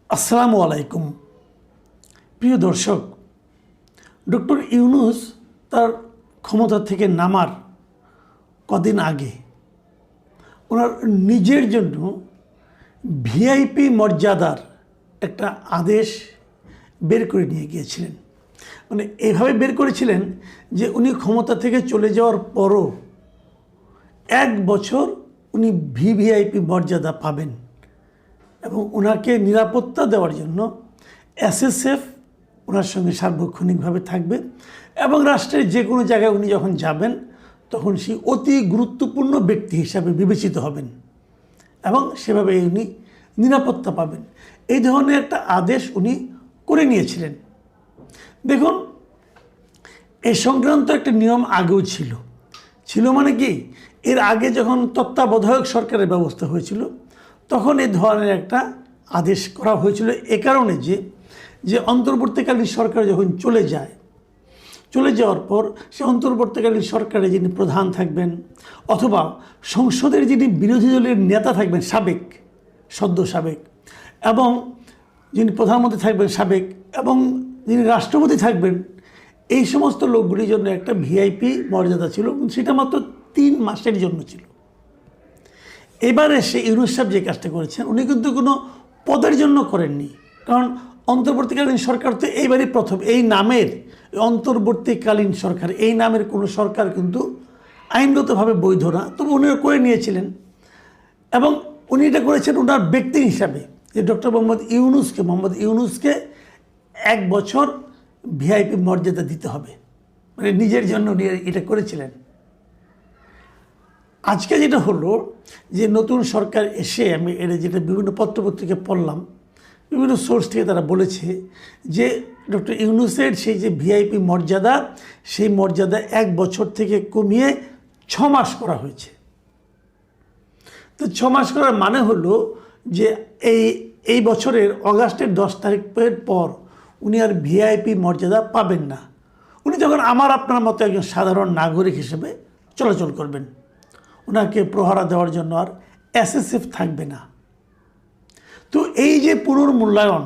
আসসালামু আলাইকুম। প্রিয় দর্শক, ডক্টর ইউনূস তার ক্ষমতা থেকে নামার কদিন আগে ওনার নিজের জন্য ভিআইপি মর্যাদার একটা আদেশ বের করে নিয়ে গিয়েছিলেন। মানে এভাবে বের করেছিলেন যে উনি ক্ষমতা থেকে চলে যাওয়ার পরও 1 বছর উনি ভিভিআইপি মর্যাদা পাবেন এবং ওনাকে নিরাপত্তা দেওয়ার জন্য এসএসএফ ওনার সঙ্গে সার্বক্ষণিকভাবে থাকবে এবং রাষ্ট্রের যে কোনো জায়গায় উনি যখন যাবেন তখন সেই অতি গুরুত্বপূর্ণ ব্যক্তি হিসাবে বিবেচিত হবেন এবং সেভাবে উনি নিরাপত্তা পাবেন। এই ধরনের একটা আদেশ উনি করে নিয়েছিলেন। দেখুন, এই সংক্রান্ত একটা নিয়ম আগেও ছিল মানে কি, এর আগে যখন তত্ত্বাবধায়ক সরকারের ব্যবস্থা হয়েছিল তখন এই ধরনের একটা আদেশ করা হয়েছিল এ কারণে যে অন্তর্বর্তীকালীন সরকার যখন চলে যাওয়ার পর সে অন্তর্বর্তীকালীন সরকারে যিনি প্রধান থাকবেন অথবা সংসদের যিনি বিরোধী দলের নেতা থাকবেন সদ্য সাবেক এবং যিনি প্রধানমন্ত্রী থাকবেন সাবেক এবং যিনি রাষ্ট্রপতি থাকবেন, এই সমস্ত লোকগুলির জন্য একটা ভিআইপি মর্যাদা ছিল এবং সেটা মাত্র 3 মাসের জন্য ছিল। এবারে সে ইউনূস সাহেব যে কাজটা করেছেন উনি কিন্তু কোনো পদের জন্য করেননি, কারণ অন্তর্বর্তীকালীন সরকার তো এইবারই প্রথম। এই নামের অন্তর্বর্তীকালীন সরকার, এই নামের কোনো সরকার কিন্তু আইনগতভাবে বৈধ না, তবে উনি করে নিয়েছিলেন এবং উনি এটা করেছেন ওনার ব্যক্তি হিসাবে যে ডক্টর মোহাম্মদ ইউনূসকে 1 বছর ভিআইপি মর্যাদা দিতে হবে, মানে নিজের জন্য উনি এটা করেছিলেন। আজকে যেটা হলো যে নতুন সরকার এসে আমি এটা যেটা বিভিন্ন পত্রপত্রিকায় পড়লাম, বিভিন্ন সোর্স থেকে তারা বলেছে যে ডক্টর ইউনূসের সেই যে ভিআইপি মর্যাদা, সেই মর্যাদা 1 বছর থেকে কমিয়ে 6 মাস করা হয়েছে। তো 6 মাস করার মানে হলো যে এই বছরের অগাস্টের 10 তারিখের পর উনি আর ভিআইপি মর্যাদা পাবেন না। উনি যখন আমার আপনার মতো একজন সাধারণ নাগরিক হিসেবে চলাচল করবেন, ওনাকে প্রহরা দেওয়ার জন্য আর এসএসএফ থাকবে না। তো এই যে পুনর্মূল্যায়ন,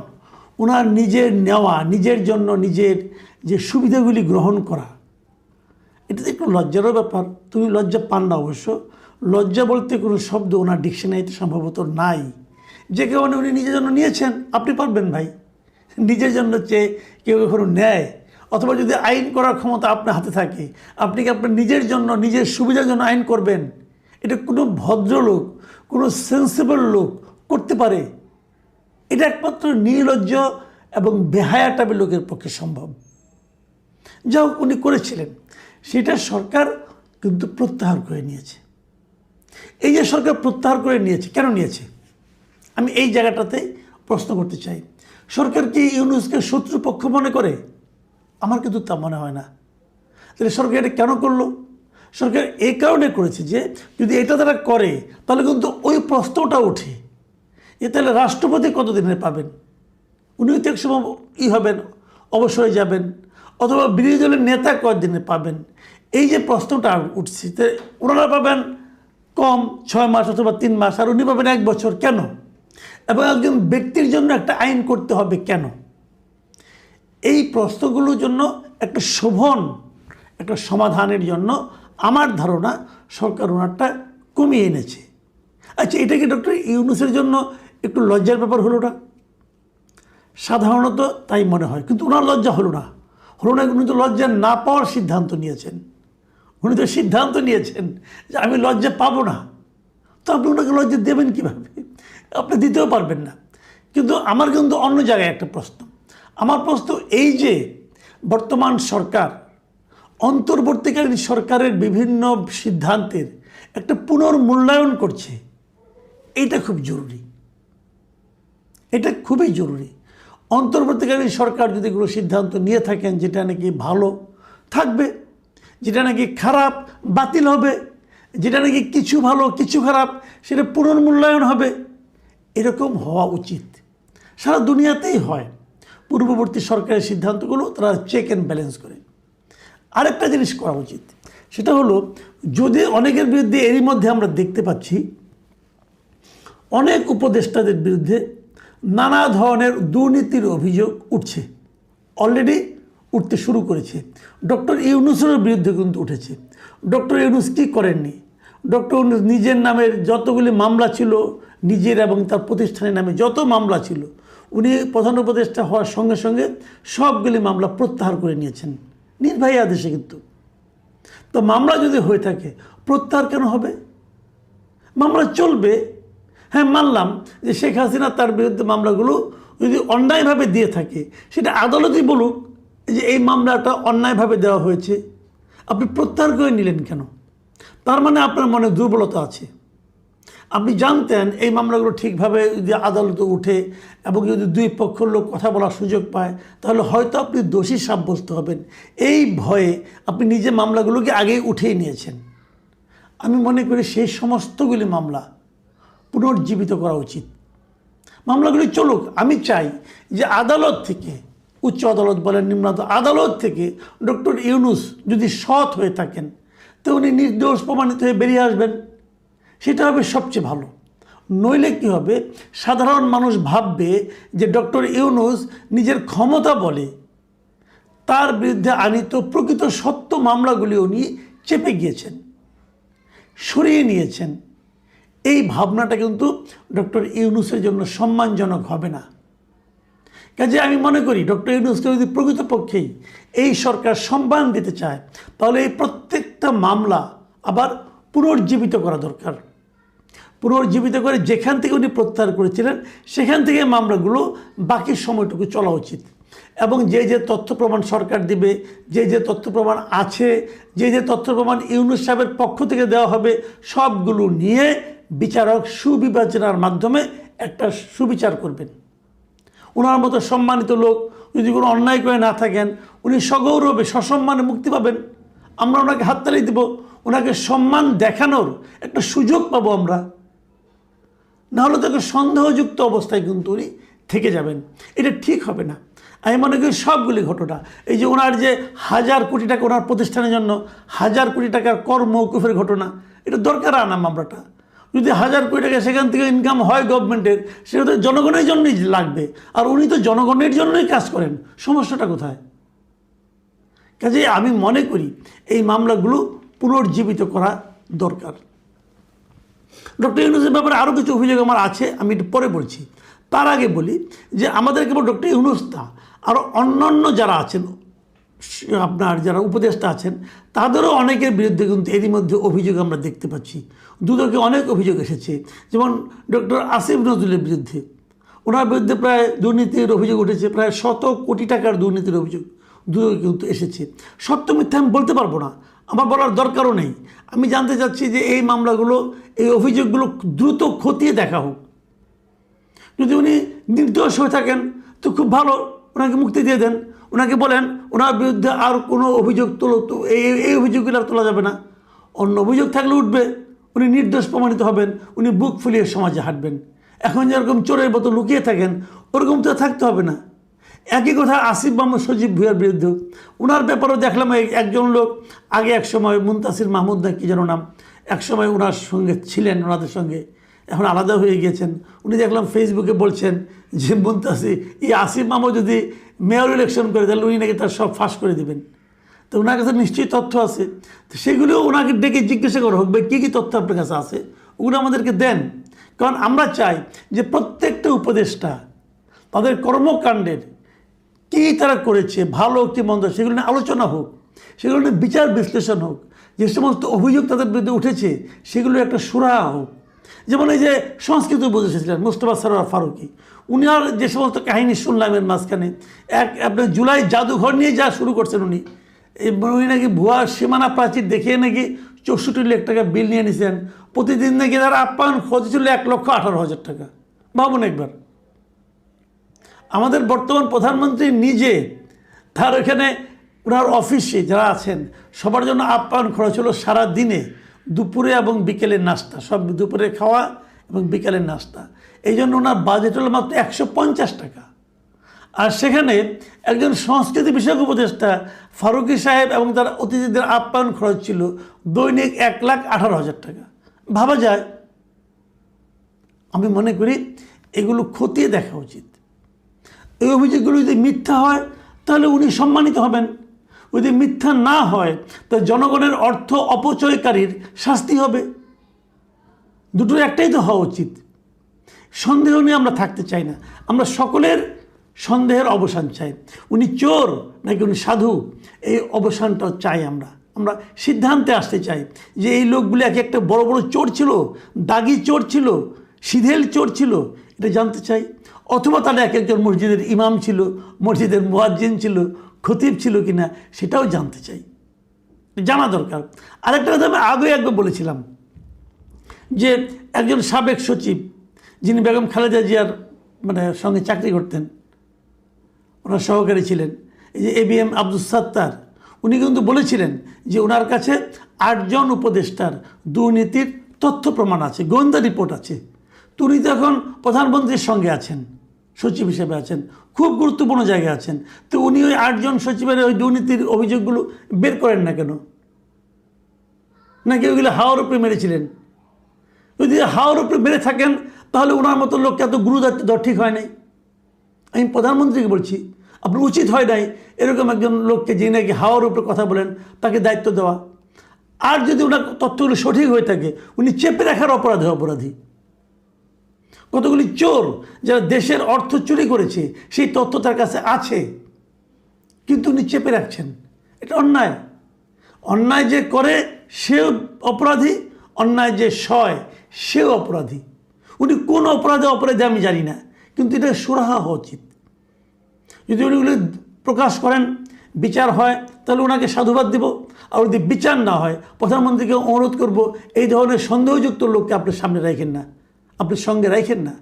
ওনার নিজের নেওয়া, নিজের জন্য নিজের যে সুবিধাগুলি গ্রহণ করা, এটা তো একটু লজ্জারও ব্যাপার। তুমি লজ্জা পান না অবশ্য, লজ্জা বলতে কোনো শব্দ ওনার ডিকশনারিতে সম্ভবত নাই, যে কারণে উনি নিজের জন্য নিয়েছেন। আপনি পারবেন ভাই, নিজের জন্য চেয়ে কেউ কখনো নেয়? অথবা যদি আইন করার ক্ষমতা আপনার হাতে থাকে, আপনি কি আপনার নিজের জন্য নিজের সুবিধার জন্য আইন করবেন? এটা কোনো ভদ্রলোক, কোনো সেন্সিবল লোক করতে পারে? এটা একমাত্র নির্লজ্জ এবং বেহায়া টাইপের লোকের পক্ষে সম্ভব। যা হোক, উনি করেছিলেন, সেটা সরকার কিন্তু প্রত্যাহার করে নিয়েছে। এই যে সরকার প্রত্যাহার করে নিয়েছে, কেন নিয়েছে আমি এই জায়গাটাতে প্রশ্ন করতে চাই। সরকার কি ইউনূসকে শত্রুপক্ষ মনে করে? আমার কিন্তু তা মনে হয় না। তাহলে সরকার এটা কেন করলো? সরকার এই কারণে করেছে যে যদি এটা তারা করে তাহলে কিন্তু ওই প্রশ্নটা ওঠে যে তাহলে রাষ্ট্রপতি কতদিনে পাবেন? উনিও তো এক সময় হবেন, অবসরে যাবেন, অথবা বিরোধী দলের নেতা কতদিনে পাবেন? এই যে প্রশ্নটা উঠছে, ওনারা পাবেন কম 6 মাস অথবা 3 মাস, আর উনি পাবেন 1 বছর। কেন? এবং একজন ব্যক্তির জন্য একটা আইন করতে হবে কেন? এই প্রশ্নগুলোর জন্য একটা শোভন একটা সমাধানের জন্য আমার ধারণা সরকার ওনারটা কমিয়ে এনেছে। আচ্ছা, এটা কি ডক্টর ইউনূসের জন্য একটু লজ্জার ব্যাপার হলো না? সাধারণত তাই মনে হয়, কিন্তু ওনার লজ্জা হলো না। উনি তো লজ্জা না পাওয়ার সিদ্ধান্ত নিয়েছেন। উনি তো সিদ্ধান্ত নিয়েছেন যে আমি লজ্জা পাবো না। তো আপনি ওনাকে লজ্জা দেবেন কীভাবে? আপনি দিতেও পারবেন না। কিন্তু আমার কিন্তু অন্য জায়গায় একটা প্রশ্ন। আমার প্রশ্ন এই যে বর্তমান সরকার অন্তর্বর্তীকালীন সরকারের বিভিন্ন সিদ্ধান্তের একটা পুনর্মূল্যায়ন করছে, এটা খুব জরুরি। এটা খুবই জরুরি। অন্তর্বর্তীকালীন সরকার যদি কোনো সিদ্ধান্ত নিয়ে থাকেন যেটা নাকি ভালো থাকবে, যেটা নাকি খারাপ বাতিল হবে, যেটা নাকি কিছু ভালো কিছু খারাপ সেটা পুনর্মূল্যায়ন হবে, এরকম হওয়া উচিত। সারা দুনিয়াতেই হয়। পূর্ববর্তী সরকারের সিদ্ধান্তগুলো তারা চেক অ্যান্ড ব্যালেন্স করে। আরেকটা জিনিস করা উচিত, সেটা হলো যদি অনেকের বিরুদ্ধে এরই মধ্যে আমরা দেখতে পাচ্ছি অনেক উপদেষ্টাদের বিরুদ্ধে নানা ধরনের দুর্নীতির অভিযোগ উঠছে, অলরেডি উঠতে শুরু করেছে। ডক্টর ইউনূসের বিরুদ্ধে কিন্তু উঠেছে। ডক্টর ইউনূস কী করেননি? ডক্টর ইউনূস নিজের নামের যতগুলি মামলা ছিল, নিজের এবং তার প্রতিষ্ঠানের নামে যত মামলা ছিল, উনি প্রধান উপদেষ্টা হওয়ার সঙ্গে সঙ্গে সবগুলি মামলা প্রত্যাহার করে নিয়েছেন নির্বাহী আদেশে। কিন্তু তো মামলা যদি হয়ে থাকে প্রত্যাহার কেন হবে? মামলা চলবে। হ্যাঁ, মানলাম যে শেখ হাসিনা তার বিরুদ্ধে মামলাগুলো যদি অন্যায়ভাবে দিয়ে থাকে, সেটা আদালতই বলুক যে এই মামলাটা অন্যায়ভাবে দেওয়া হয়েছে, আপনি প্রত্যাহার করে নিলেন কেন? তার মানে আপনার মনে দুর্বলতা আছে। আপনি জানতেন এই মামলাগুলো ঠিকভাবে যদি আদালতে উঠে এবং যদি দুই পক্ষের লোক কথা বলার সুযোগ পায়, তাহলে হয়তো আপনি দোষী সাব্যস্ত হবেন। এই ভয়ে আপনি নিজে মামলাগুলোকে আগেই উঠিয়ে নিয়েছেন। আমি মনে করি সেই সমস্তগুলি মামলা পুনর্জীবিত করা উচিত। মামলাগুলি চলুক। আমি চাই যে আদালত থেকে, উচ্চ আদালত বলেন, নিম্ন আদালত থেকে ডক্টর ইউনূস যদি সৎ হয়ে থাকেন তো উনি নির্দোষ প্রমাণিত হয়ে বেরিয়ে আসবেন, সেটা হবে সবচেয়ে ভালো। নইলে কী হবে, সাধারণ মানুষ ভাববে যে ডক্টর ইউনূস নিজের ক্ষমতা বলে তার বিরুদ্ধে আনিত প্রকৃত সত্য মামলাগুলি উনি চেপে গিয়েছেন, সরিয়ে নিয়েছেন। এই ভাবনাটা কিন্তু ডক্টর ইউনূসের জন্য সম্মানজনক হবে না। কাজে আমি মনে করি ডক্টর ইউনূসকে যদি প্রকৃতপক্ষেই এই সরকার সম্মান দিতে চায়, তাহলে এই প্রত্যেকটা মামলা আবার পুনর্জীবিত করা দরকার। পুনর্জীবিত করে যেখান থেকে উনি প্রত্যাহার করেছিলেন সেখান থেকে মামলাগুলো বাকি সময়টুকু চলা উচিত। এবং যে যে তথ্য প্রমাণ সরকার দিবে, যে যে তথ্য প্রমাণ আছে, যে যে তথ্য প্রমাণ ইউনূস সাহেবের পক্ষ থেকে দেওয়া হবে, সবগুলো নিয়ে বিচারক সুবিবেচনার মাধ্যমে একটা সুবিচার করবেন। ওনার মতো সম্মানিত লোক যদি কোনো অন্যায় করে না থাকেন, উনি সগৌরবে সসম্মানে মুক্তি পাবেন। আমরা ওনাকে হাততালি দেব, ওনাকে সম্মান দেখানোর একটা সুযোগ পাবো আমরা। নাহলে তাকে সন্দেহযুক্ত অবস্থায় কিন্তু উনি থেকে যাবেন, এটা ঠিক হবে না। আমি মনে করি সবগুলি ঘটনা, এই যে ওনার যে 1000 কোটি টাকা ওনার প্রতিষ্ঠানের জন্য 1000 কোটি টাকার কর মওকুফের ঘটনা, এটা দরকার আনা মামলাটা। যদি 1000 কোটি টাকা সেখান থেকে ইনকাম হয় গভর্নমেন্টের, সেটা তো জনগণের জন্যই লাগবে, আর উনি তো জনগণের জন্যই কাজ করেন। সমস্যাটা কোথায়? কাজে আমি মনে করি এই মামলাগুলো পুনর্জীবিত করা দরকার। ডক্টর ইউনূসের ব্যাপারে আরও কিছু অভিযোগ আমার আছে, আমি একটু পরে বলছি। তার আগে বলি যে আমাদের কেবল ডক্টর ইউনূস না, আরও অন্যান্য যারা আছেন, আপনার যারা উপদেষ্টা আছেন, তাদেরও অনেকের বিরুদ্ধে কিন্তু এরই মধ্যে অভিযোগ আমরা দেখতে পাচ্ছি। দুদকে অনেক অভিযোগ এসেছে। যেমন ডক্টর আসিফ নজরুলের বিরুদ্ধে, ওনার বিরুদ্ধে প্রায় দুর্নীতির অভিযোগ উঠেছে, প্রায় 100 কোটি টাকার দুর্নীতির অভিযোগ দুদকে কিন্তু এসেছে। সত্য মিথ্যা আমি বলতে পারবো না, আমার বলার দরকারও নেই। আমি জানতে চাচ্ছি যে এই মামলাগুলো, এই অভিযোগগুলো দ্রুত খতিয়ে দেখা হোক। যদি উনি নির্দোষ হয়ে থাকেন তো খুব ভালো, ওনাকে মুক্তি দিয়ে দেন। ওনাকে বলেন ওনার বিরুদ্ধে আর কোনো অভিযোগ তোলো, তো এই অভিযোগগুলো আর তোলা যাবে না। অন্য অভিযোগ থাকলে উঠবে, উনি নির্দোষ প্রমাণিত হবেন, উনি বুক ফুলিয়ে সমাজে হাঁটবেন। এখন যেরকম চোরের মতো লুকিয়ে থাকেন, ওরকম তো থাকতে হবে না। একই কথা আসিফ মোহাম্মদ সজীব ভুঁইয়ার বিরুদ্ধেও, ওনার ব্যাপারেও দেখলাম একজন লোক আগে এক সময় মুনতাসির মাহমুদ না কি যেন নাম, এক সময় ওনার সঙ্গে ছিলেন, ওনাদের সঙ্গে এখন আলাদা হয়ে গিয়েছেন। উনি দেখলাম ফেসবুকে বলছেন যে মুনতাসির, এই আসিফ মাহমুদ যদি মেয়র ইলেকশন করে তাহলে উনি নাকি তার সব ফাঁস করে দেবেন। তো ওনার কাছে নিশ্চয়ই তথ্য আছে, তো সেগুলিও ওনাকে ডেকে জিজ্ঞাসা করা হোক, কী কী তথ্য আপনার কাছে আছে, ওগুলো আমাদেরকে দেন। কারণ আমরা চাই যে প্রত্যেকটা উপদেষ্টা তাদের কর্মকাণ্ডের কী তারা করেছে, ভালো কি মন্দ, সেগুলো নিয়ে আলোচনা হোক, সেগুলো নিয়ে বিচার বিশ্লেষণ হোক। যে সমস্ত অভিযোগ তাদের বিরুদ্ধে উঠেছে সেগুলো একটা সুরাহা হোক। যেমন এই যে সংস্কৃত উপদেষ্টা ছিলেন মোস্তফা সরোয়ার ফারুকী, উনি আর যে সমস্ত কাহিনী শুনলাম এর মাঝখানে, আপনার জুলাই জাদুঘর নিয়ে যা শুরু করছেন উনি নাকি ভুয়া সীমানা প্রাচীর দেখিয়ে নাকি 64 লাখ টাকা বিল নিয়ে নিয়েছেন। প্রতিদিন নাকি তার আপ্যায়ন খরচ ছিল 1,18,000 টাকা। ভাবুন একবার, আমাদের বর্তমান প্রধানমন্ত্রী নিজে তার এখানে ওনার অফিসে যারা আছেন সবার জন্য আপ্যায়ন খরচ হলো সারা দিনে দুপুরে এবং বিকেলের নাস্তা, সব দুপুরে খাওয়া এবং বিকেলের নাস্তা। এই জন্য ওনার বাজেট হলো মাত্র 150 টাকা। আর সেখানে একজন সংস্কৃতি বিষয়ক উপদেষ্টা ফারুকী সাহেব এবং তার অতিথিদের আপ্যায়ন খরচ ছিল দৈনিক 1,18,000 টাকা। ভাবা যায়। আমি মনে করি এগুলো খতিয়ে দেখা উচিত। এই অভিযোগগুলো যদি মিথ্যা হয় তাহলে উনি সম্মানিত হবেন, যদি মিথ্যা না হয় তাহলে জনগণের অর্থ অপচয়কারীর শাস্তি হবে। দুটোর একটাই তো হওয়া উচিত। সন্দেহ নিয়ে আমরা থাকতে চাই না, আমরা সকলের সন্দেহের অবসান চাই। উনি চোর নাকি উনি সাধু, এই অবসানটাও চাই। আমরা সিদ্ধান্তে আসতে চাই যে এই লোকগুলো এক একটা বড় বড় চোর ছিল, দাগি চোর ছিল, সিধেল চোর ছিল, এটা জানতে চাই। অথবা তারা এক একজন মসজিদের ইমাম ছিল, মসজিদের মুয়াজ্জিন ছিল, খতিব ছিল কিনা সেটাও জানতে চাই, জানা দরকার। আরেকটা কথা আমি আগে একবার বলেছিলাম যে একজন সাবেক সচিব যিনি বেগম খালেদা জিয়ার সঙ্গে চাকরি করতেন, ওনার সহকারী ছিলেন, এই যে ABM আব্দুস সাত্তার, উনি কিন্তু বলেছিলেন যে ওনার কাছে 8 জন উপদেষ্টার দুর্নীতির তথ্য প্রমাণ আছে, গোয়েন্দা রিপোর্ট আছে। তো উনি তো এখন প্রধানমন্ত্রীর সঙ্গে আছেন, সচিব হিসেবে আছেন, খুব গুরুত্বপূর্ণ জায়গায় আছেন। তো উনি ওই 8 জন সচিবের ওই দুর্নীতির অভিযোগগুলো বের করেন না কেন? নাকি ওইগুলো হাওয়ার উপরে মেরেছিলেন? যদি হাওয়ার উপরে মেরে থাকেন তাহলে ওনার মতো লোককে এত গুরু দায়িত্ব দেওয়া ঠিক হয় নাই। আমি প্রধানমন্ত্রীকে বলছি, আপনার উচিত হয় নাই এরকম একজন লোককে, যে নাকি হাওয়ার উপরে কথা বলেন, তাকে দায়িত্ব দেওয়া। আর যদি ওনার তথ্যগুলো সঠিক হয়ে থাকে, উনি চেপে রাখার অপরাধী। কতগুলি চোর যারা দেশের অর্থ চুরি করেছে সেই তথ্য তার কাছে আছে, কিন্তু উনি চেপে রাখছেন। এটা অন্যায়। অন্যায় যে করে সেও অপরাধী, অন্যায় যে সয় সেও অপরাধী। উনি কোন অপরাধে আমি জানি না, কিন্তু এটা সুরাহা হওয়া উচিত। যদি উনিগুলি প্রকাশ করেন, বিচার হয়, তাহলে ওনাকে সাধুবাদ দিব। আর যদি বিচার না হয়, প্রধানমন্ত্রীকে অনুরোধ করব এই ধরনের সন্দেহযুক্ত লোককে আপনার সামনে রাখেন না, আপনার সঙ্গে রাখেন না।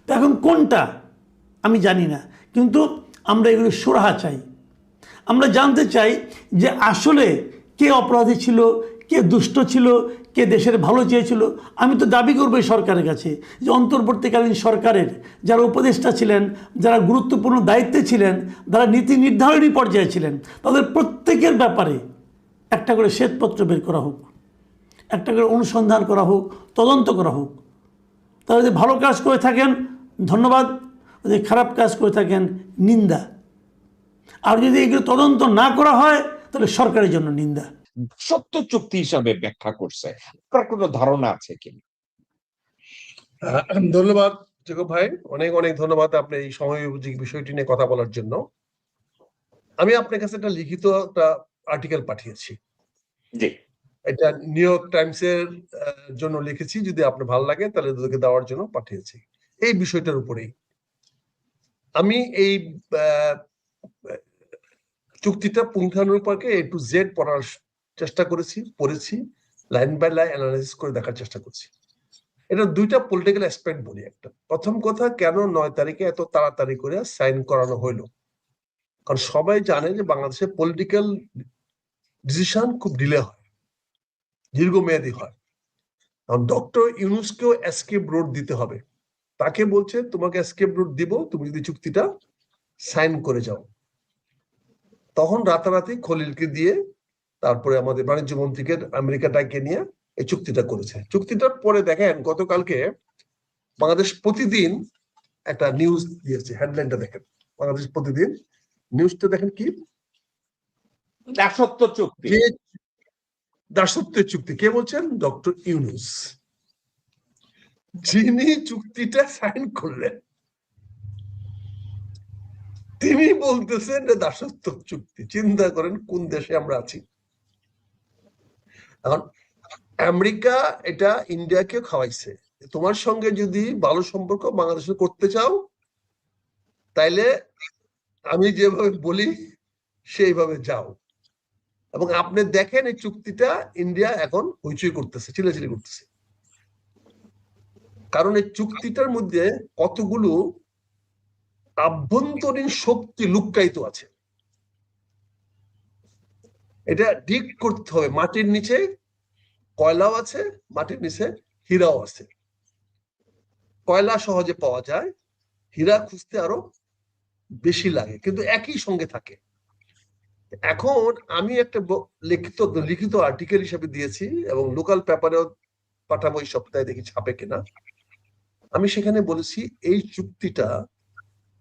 তো এখন কোনটা আমি জানি না, কিন্তু আমরা এগুলি সুরাহা চাই। আমরা জানতে চাই যে আসলে কে অপরাধী ছিল, কে দুষ্ট ছিল, কে দেশের ভালো চেয়েছিল। আমি তো দাবি করবো এই সরকারের কাছে যে অন্তর্বর্তীকালীন সরকারের যারা উপদেষ্টা ছিলেন, যারা গুরুত্বপূর্ণ দায়িত্বে ছিলেন, যারা নীতি নির্ধারণী পর্যায়ে ছিলেন, তাদের প্রত্যেকের ব্যাপারে একটা করে শ্বেতপত্র বের করা হোক, একটা করে অনুসন্ধান করা হোক, তদন্ত করা হোক। তারা যদি ভালো কাজ করে থাকেন ধন্যবাদ, যদি খারাপ কাজ করে থাকেন নিন্দা। আর যদি এগুলো তদন্ত না করা হয় তাহলে সরকারের জন্য নিন্দা। সত্য চুক্তি হিসাবে ব্যাখ্যা করছে, আপনার কোনো ধারণা আছে কিনা? ধন্যবাদ জেকব ভাই, অনেক অনেক ধন্যবাদ আপনি এই সময় উপযোগী বিষয়টি নিয়ে কথা বলার জন্য। আমি আপনার কাছে একটা লিখিত একটা আর্টিকেল পাঠিয়েছি, জি, এটা নিউ ইয়র্ক টাইমস এর জন্য লিখেছি, যদি আপনার ভালো লাগে তাহলে তোদেরকে দেওয়ার জন্য পাঠিয়েছি। এই বিষয়টার উপরেই আমি এই চুক্তিটা পুঙ্খানুপুঙ্খে A to Z পড়ার চেষ্টা করেছি, পড়েছি, লাইন বাই লাইন অ্যানালাইসিস করে দেখার চেষ্টা করছি। এটা দুইটা পলিটিক্যাল অ্যাসপেক্ট বলি। একটা, প্রথম কথা, কেন 9 তারিখে এত তাড়াতাড়ি করে সাইন করানো হইলো? কারণ সবাই জানে যে বাংলাদেশে পলিটিক্যাল ডিসিশন খুব ডিলে হয়, দীর্ঘমেয়াদী হয়। কারণ ডক্টর ইউনূসকেও এসকেপ রোড দিতে হবে। তাকে বলছে তোমাকে এসকেপ রোড দিব তুমি যদি চুক্তিটা সাইন করে যাও। তখন রাতারাতি খলিলকে দিয়ে, তারপরে আমাদের বাণিজ্য মন্ত্রীকে আমেরিকা ডাকে নিয়ে এই চুক্তিটা করেছে। চুক্তিটার পরে দেখেন গতকালকে বাংলাদেশ প্রতিদিন একটা নিউজ দিয়েছে, হেডলাইনটা দেখেন, বাংলাদেশ প্রতিদিন নিউজটা দেখেন কি, দাসত্ব চুক্তি। দাসত্বের চুক্তি কে বলছেন? ডক্টর ইউনূস, যিনি চুক্তিটা সাইন করলেন, তিনি বলতেছেন যে দাসত্ব চুক্তি। চিন্তা করেন কোন দেশে আমরা আছি। এখন আমেরিকা এটা ইন্ডিয়াকে খাওয়াইছে, তোমার সঙ্গে যদি ভালো সম্পর্ক বাংলাদেশে করতে চাও তাইলে আমি যেভাবে বলি সেইভাবে যাও। এবং আপনি দেখেন এই চুক্তিটা ইন্ডিয়া এখন হইচই করতেছে, চিল্লাচিল্লি করতেছে, কারণ এই চুক্তিটার মধ্যে কতগুলো আভ্যন্তরীণ শক্তি লুক্কায়িত আছে। এটা ঠিক করতে হবে। মাটির নিচে কয়লাও আছে, মাটির নিচে হীরাও আছে। কয়লা সহজে পাওয়া যায়, হীরা খুঁজতে আরো বেশি লাগে, কিন্তু একই সঙ্গে থাকে। এখন আমি একটা লিখিত আর্টিকেল হিসেবে দিয়েছি এবং লোকাল পেপারেও পাঠাবো এই সপ্তাহে, দেখি ছাপে কিনা। আমি সেখানে বলেছি এই চুক্তিটা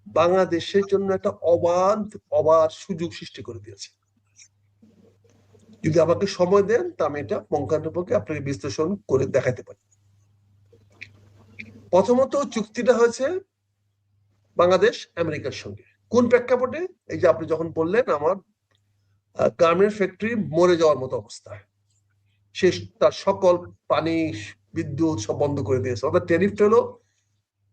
বাংলাদেশের জন্য একটা অবাধ সুযোগ সৃষ্টি করে দিয়েছে। যদি আমাকে সময় দেন তা আমি এটা পুঙ্খানুপুঙ্খে আপনাকে বিশ্লেষণ করে দেখাতে পারি। প্রথমত চুক্তিটা হয়েছে বাংলাদেশ আমেরিকার সঙ্গে। কোন প্রেক্ষাপটে? এই যে আপনি যখন বললেন আমার গার্মেন্টস ফ্যাক্টরি মরে যাওয়ার মতো অবস্থা, সে তার সকল পানি বিদ্যুৎ সব বন্ধ করে দিয়েছে, অর্থাৎ ট্যারিফটা হলো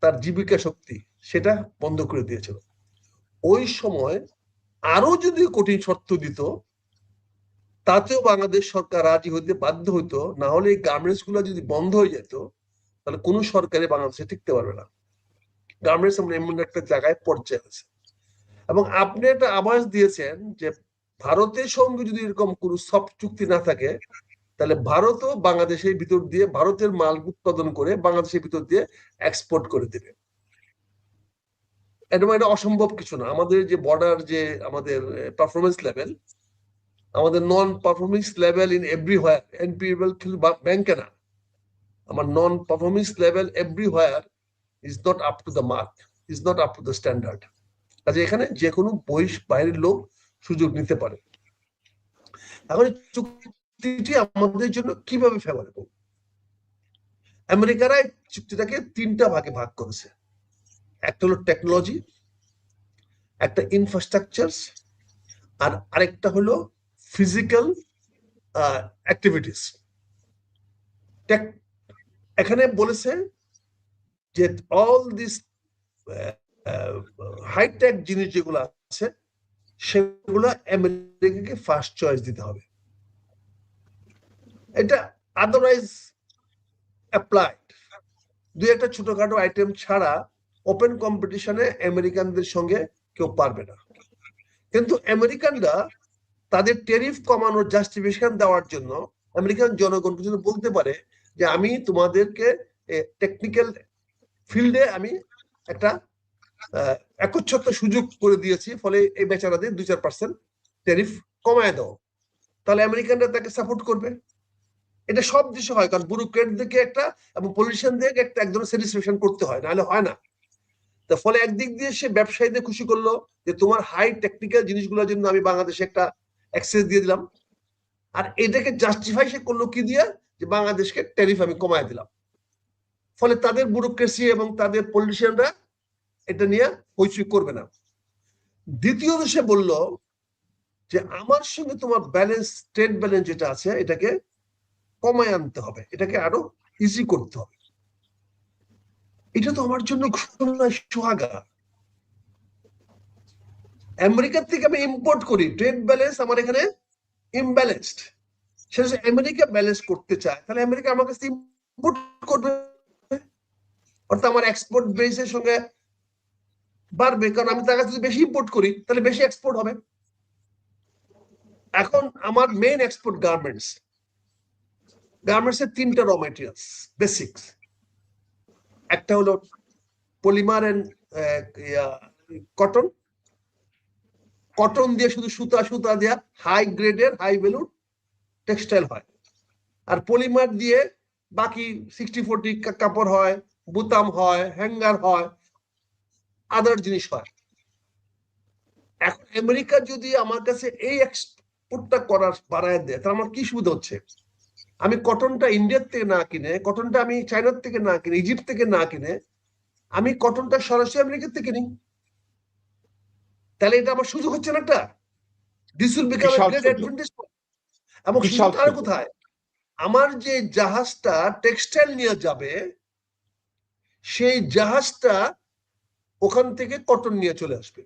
তার জীবিকা শক্তি, সেটা বন্ধ করে দিয়েছিল। ওই সময় আরো যদি কঠিন শর্ত দিত তাতেও বাংলাদেশ সরকার রাজি হইতে বাধ্য হইতো, না হলে এই গার্মেন্টস গুলো যদি বন্ধ হয়ে যেত তাহলে কোনো সরকারে বাংলাদেশে টিকতে পারবে না। গার্মেন্টস এমন একটা জায়গায় পর্যায়ে আছে। এবং আপনি একটা আভাস দিয়েছেন যে ভারতের সঙ্গে যদি এরকম কোনো সফট চুক্তি না থাকে তাহলে ভারতও বাংলাদেশের ভিতর দিয়ে ভারতের মাল উৎপাদন করে বাংলাদেশের ভিতর দিয়ে এক্সপোর্ট করে দেবে। এটা অসম্ভব কিছু না। আমাদের যে বর্ডার, যে আমাদের পারফরমেন্স লেভেল, আমাদের non performance level in everywhere, NPL ব্যাংকে না, আমার non performance level everywhere is not up to the mark, is not up to the standard. কাজে এখানে যে কোনো বাইরের লোক সুযোগ নিতে পারে। এখন চুক্তিটি আমাদের জন্য কিভাবে ফেভারেবল? আমেরিকারা চুক্তিটাকে 3টা ভাগে ভাগ করেছে। একটা হলো টেকনোলজি, একটা ইনফ্রাস্ট্রাকচার, আর আরেকটা হলো ফিজিক্যাল অ্যাক্টিভিটিস। এখানে বলেছে যে অল দিস হাইটেক জিনিস যেগুলো আছে সেগুলো আমেরিকাকে ফার্স্ট চয়েস দিতে হবে। এটা আদারওয়াইজ অ্যাপ্লাইড। দুই একটা ছোটখাটো আইটেম ছাড়া ওপেন কম্পিটিশনে আমেরিকানদের সঙ্গে কেউ পারবে না। কিন্তু আমেরিকানরা তাদের ট্যারিফ কমানোর জাস্টিফিকেশন দেওয়ার জন্য আমেরিকান জনগণকে যদি বলতে পারে যে আমি তোমাদেরকে টেকনিক্যাল ফিল্ডে আমি একটা একচ্ছত্র সুযোগ করে দিয়েছি, ফলে এই বেচারাদের 2-4% ট্যারিফ কমায় দাও, তাহলে আমেরিকানরা তাকে সাপোর্ট করবে। এটা সব দেশে হয়, কারণ ব্যুরোক্রেটদেরকে একটা এবং পলিটিশিয়ানদেরকে একটা এক ধরনের স্যাটিসফ্যাকশন করতে হয়, নাহলে হয় না। তার ফলে একদিক দিয়ে সে ব্যবসায়ীদের খুশি করলো যে তোমার হাই টেকনিক্যাল জিনিসগুলোর জন্য আমি বাংলাদেশে একটা অ্যাক্সেস দিয়ে দিলাম, আর এটাকে জাস্টিফাই সে করলো কি দিয়ে, যে বাংলাদেশকে ট্যারিফ আমি কমায় দিলাম। ফলে তাদের ব্যুরোক্রেসি এবং তাদের পলিটিশিয়ানরা এটা নিয়ে হইচই করবে না। দ্বিতীয়ত সে বলল যে আমার সঙ্গে তোমার ব্যালেন্স, ট্রেড ব্যালেন্স যেটা আছে এটাকে কমায় আনতে হবে, এটাকে আরো ইজি করতে হবে। এটা তো আমার জন্য সোহাগা। আমেরিকার থেকে আমি ইম্পোর্ট করি, ট্রেড ব্যালেন্স আমার এখানে ইমব্যালেন্সড, সেটা যদি আমেরিকা ব্যালেন্স করতে চায় তাহলে আমেরিকা আমার কাছে ইম্পোর্ট করবে, অর্থাৎ আমার এক্সপোর্ট বেসের সঙ্গে বাড়বে, কারণ আমি তার কাছে যদি বেশি ইম্পোর্ট করি তাহলে বেশি এক্সপোর্ট হবে। এখন আমার মেইন এক্সপোর্ট গার্মেন্টস, গার্মেন্টসের 3টা র মেটেরিয়ালস বেসিক্স। একটা হলো পলিমার এন্ড কটন, কটন দিয়ে শুধু সুতা দিয়ে হাই গ্রেডের হাই ভ্যালুর টেক্সটাইল হয়, আর পলিমার দিয়ে বাকি 60-40 কাপড় হয়, বুতাম হয়, হ্যাঙ্গার হয়, আদার জিনিস হয়। এখন আমেরিকা যদি আমার কাছে এই এক্সপোর্টটা করার বাড়ায় দেয় তাহলে আমার কি সুবিধা হচ্ছে? আমি কটনটা ইন্ডিয়ার থেকে না কিনে, কটনটা আমি চায়নার থেকে না কিনে, ইজিপ্ট থেকে না কিনে, আমি কটনটা সরাসরি আমেরিকার থেকে নিই, তাহলে এটা আমার সুযোগ হচ্ছে না একটা? This will become a great advantage. এবং সুযোগ আর কোথায়? আমার যে জাহাজটা টেক্সটাইল নিয়ে যাবে সেই জাহাজটা ওখান থেকে কটন নিয়ে চলে আসবে,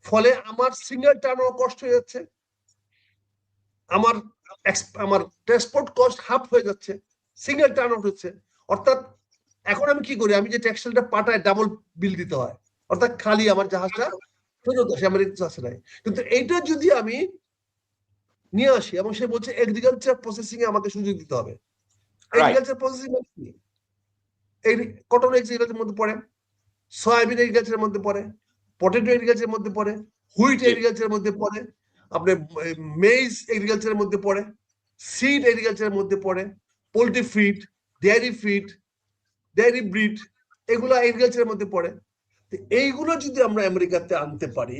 ফলে আমার সিঙ্গেল টার্নও কষ্ট হয়ে যাচ্ছে, আমার ট্রান্সপোর্ট কস্ট হাফ হয়ে যাচ্ছে, সিঙ্গেল টার্ন আউট হচ্ছে। অর্থাৎ এখন আমি কি করি, আমি যে টেক্সটাইলটা পাঠায় ডাবল বিল দিতে হয়, অর্থাৎ খালি আমার জাহাজটা ফেরত আসে, আমার আছে নাই। কিন্তু এইটা যদি আমি নিয়ে আসি এবং সে বলছে এগ্রিকালচার প্রসেসিং এ আমাকে সুযোগ দিতে হবে, এগ্রিকালচার প্রসেসিং এই কটন এগ্রিকালচারের মধ্যে পড়ে, সয়াবিন এগ্রিকালচারের মধ্যে পড়ে, পটেটো এগ্রিকালচারের মধ্যে পড়ে, হুইট এগ্রিকালচারের মধ্যে পড়ে, আপনার মেইজ এগ্রিকালচারের মধ্যে পড়ে, সিড এগ্রিকালচারের মধ্যে পড়ে, poultry feed, dairy feed, dairy breed, এগুলো এগ্রিকালচারের মধ্যে পড়ে। তো এইগুলো যদি আমরা আমেরিকাতে আনতে পারি,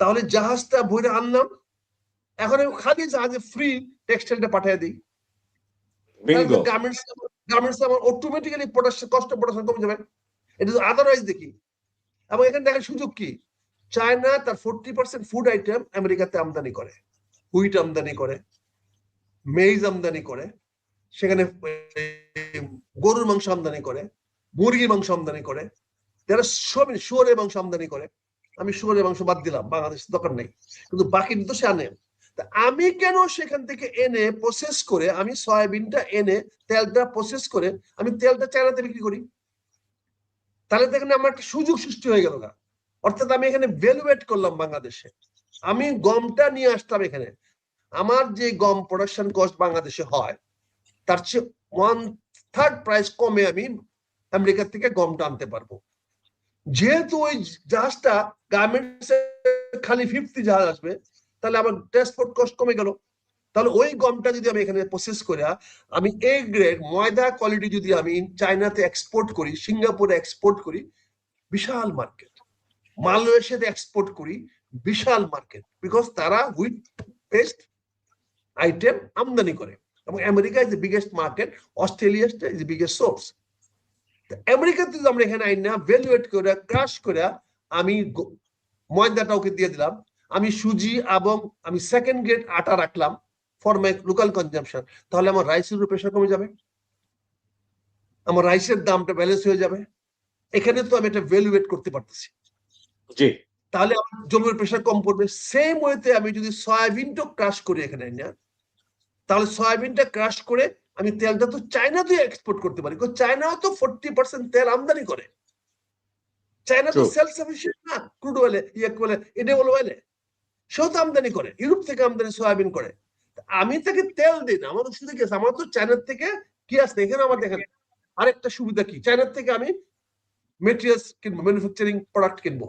তাহলে জাহাজটা ভরে আনলাম, এখন আমি খালি জাহাজে ফ্রি টেক্সটাইলটা পাঠিয়ে দিই, বিঙ্গো। গার্মেন্টস আমার অটোমেটিক্যালি কষ্ট প্রোডাকশন কমে যাবে। এটা তো আদারওয়াইজ দেখি। এবং এখানে দেখার সুযোগ কি, চায়না তার 40% ফুড আইটেম আমেরিকাতে আমদানি করে, হুইট আমদানি করে, মেইজ আমদানি করে, সেখানে গরুর মাংস আমদানি করে, মুরগির মাংস আমদানি করে, যারা সব শুয়োরের মাংস আমদানি করে। আমি শুয়োরের মাংস বাদ দিলাম, বাংলাদেশ দরকার নেই, কিন্তু বাকি তো সে আনে। আমি কেন সেখান থেকে এনে প্রসেস করে, আমি সয়াবিনটা এনে তেলটা প্রসেস করে আমি তেলটা চায়নাতে বিক্রি করি? তাহলে দেখেন আমার একটা সুযোগ সৃষ্টি হয়ে গেল না। অর্থাৎ আমি এখানে ভ্যালুয়েট করলাম বাংলাদেশে, আমি গমটা নিয়ে আসতাম এখানে, আমার যে গম প্রোডাকশন কস্ট বাংলাদেশে হয় তার চেয়ে 1/3 প্রাইস কমে আমি আমেরিকা থেকে গমটা আনতে পারবো। যেহেতু ওই জাহাজটা গার্মেন্টস খালি 50 জাহাজ আসবে, তাহলে আমার ট্রান্সপোর্ট কস্ট কমে গেল। তাহলে ওই গমটা যদি আমি এখানে প্রসেস করে আমি এ গ্রেড ময়দা কোয়ালিটি যদি আমি চায়নাতে এক্সপোর্ট করি, সিঙ্গাপুরে এক্সপোর্ট করি, বিশাল মার্কেট। মালয়েশিয়াতে এক্সপোর্ট করি, বিশাল মার্কেট, বিকজ তারা হুইট পেস্ট আইটেম আমদানি করে। এবং America is the biggest market, Australia is the biggest source. আমেরিকাতে যদি আমরা এখানে আইন না ভ্যালুয়েট করে ক্রাশ করে আমি ময়দাটা ওকে দিয়ে দিলাম, আমি সুজি এবং আমি সেকেন্ড গ্রেড আটা রাখলাম ফর মাই লোকাল কনজাম্পশন, তাহলে আমার রাইসের উপর প্রেশার কমে যাবে, আমার রাইসের দামটা ব্যালেন্স হয়ে যাবে। এখানে তো আমি একটা ভ্যালুয়েট করতে পারতেছি, জি, তাহলে আমার জমির প্রেশার কম পড়বে। সেম ওয়েতে আমি যদি সয়াবিনটা ক্রাশ করি এখানে না, তাহলে সয়াবিনটা ক্রাশ করে আমি তেলটা তো চায়নাতে এক্সপোর্ট করতে পারি, কারণ চায়নাও তো 40% তেল আমদানি করে। চায়না তো সেলফ সাফিসিয়েন্ট না ক্রুড অয়েলে, এডিবল অয়েলে, সেও তো আমদানি করে, ইউরোপ থেকে আমদানি সয়াবিন করে। আমি তাকে তেল দিই না, আমার শুধু কি আছে, আমার তো চায়নার থেকে কি আসছে এখানে। আমার দেখেন আরেকটা সুবিধা কি, চায়নার থেকে আমি মেটেরিয়ালস কিনবো, ম্যানুফ্যাকচারিং প্রোডাক্ট কিনবো,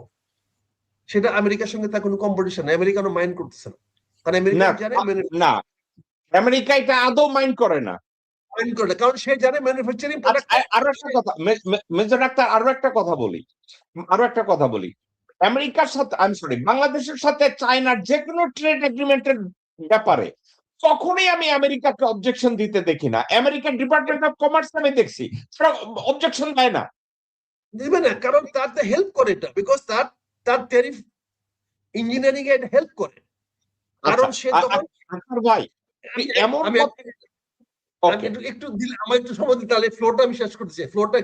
সেটা আমেরিকার সঙ্গে তার কোনো কম্পিটিশন নেই, আমেরিকানও মাইন্ড করতেছে না, কারণ আমেরিকা জানে না, আমেরিকা এটা আদৌ মাইন্ড করে না, মাইন্ড করে, কারণ সে জানে ম্যানুফ্যাকচারিং প্রোডাক্ট। আরো একটা কথা মেজর ডাক্তার, আরো একটা কথা বলি, আমেরিকার সাথে বাংলাদেশের সাথে চায়নার যে কোনো ট্রেড এগ্রিমেন্টের ব্যাপারে তখনই আমি আমেরিকাকে অবজেকশন দিতে দেখি না। আমেরিকান ডিপার্টমেন্ট অফ কমার্স আমি দেখছি অবজেকশন দেয় না, দিবে না, কারণ তার হেল্প করে এটা, বিকজ তার ট্যারিফ ইঞ্জিনিয়ারিং এ হেল্প করে, কারণ সে তখন ভাই এমন একটু দিলে আমার একটু সময় দিতে, তাহলে ফ্লোটা আমি শেষ করতেছি, ফ্লোটা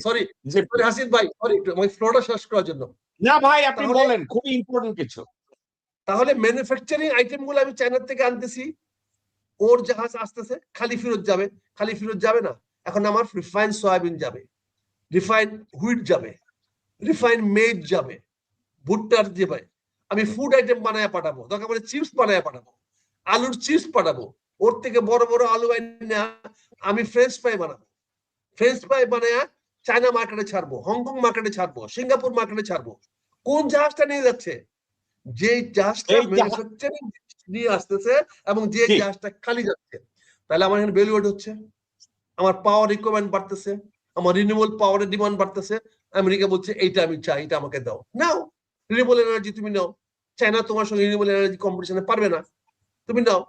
সরি হাসিন ভাই, সরি একটু আমি ফ্লোটা শেষ করার জন্য। না ভাই আপনি বলেন, খুবই ইম্পর্টেন্ট কিছু। তাহলে ম্যানুফ্যাকচারিং আইটেম গুলো আমি চায়নার থেকে আনতেছি, ওর জাহাজ আসতেছে, খালি ফেরত যাবে না। এখন আমার রিফাইন সয়াবিন যাবে, রিফাইন হুইট যাবে, রিফাইন মেজ যাবে, ভুট্টার যাবে, আমি ফুড আইটেম বানায় পাঠাবো, দরকার পড়ে চিপস বানায় পাঠাবো, আলুর চিপস পাঠাবো, ওর থেকে বড় বড় আলু না আমি ফ্রেঞ্চ ফ্রাই বানাবো, ফ্রেঞ্চ ফ্রাই বানায় চায়না মার্কেটে ছাড়বো, হংকং মার্কেটে ছাড়বো, সিঙ্গাপুর মার্কেটে ছাড়বো। কোন জাহাজটা নিয়ে যাচ্ছে? যে জাহাজটা ম্যানুফ্যাকচারিং নিয়ে আসতেছে এবং যে জাহাজটা খালি যাচ্ছে। তাহলে আমার এখানে ভ্যালুয়েট হচ্ছে, আমার পাওয়ার রিকোয়ারমেন্ট বাড়তেছে, আমার রিনিউয়েবল পাওয়ারের ডিমান্ড বাড়তেছে। আমেরিকা বলছে এইটা আমি চাই, এটা আমাকে দাও, নাও রিনিউয়েবল এনার্জি তুমি নাও। চায়না তোমার সঙ্গে রিনিউয়েবল এনার্জি কম্পিটিশনে পারবে না, তুমি নাও।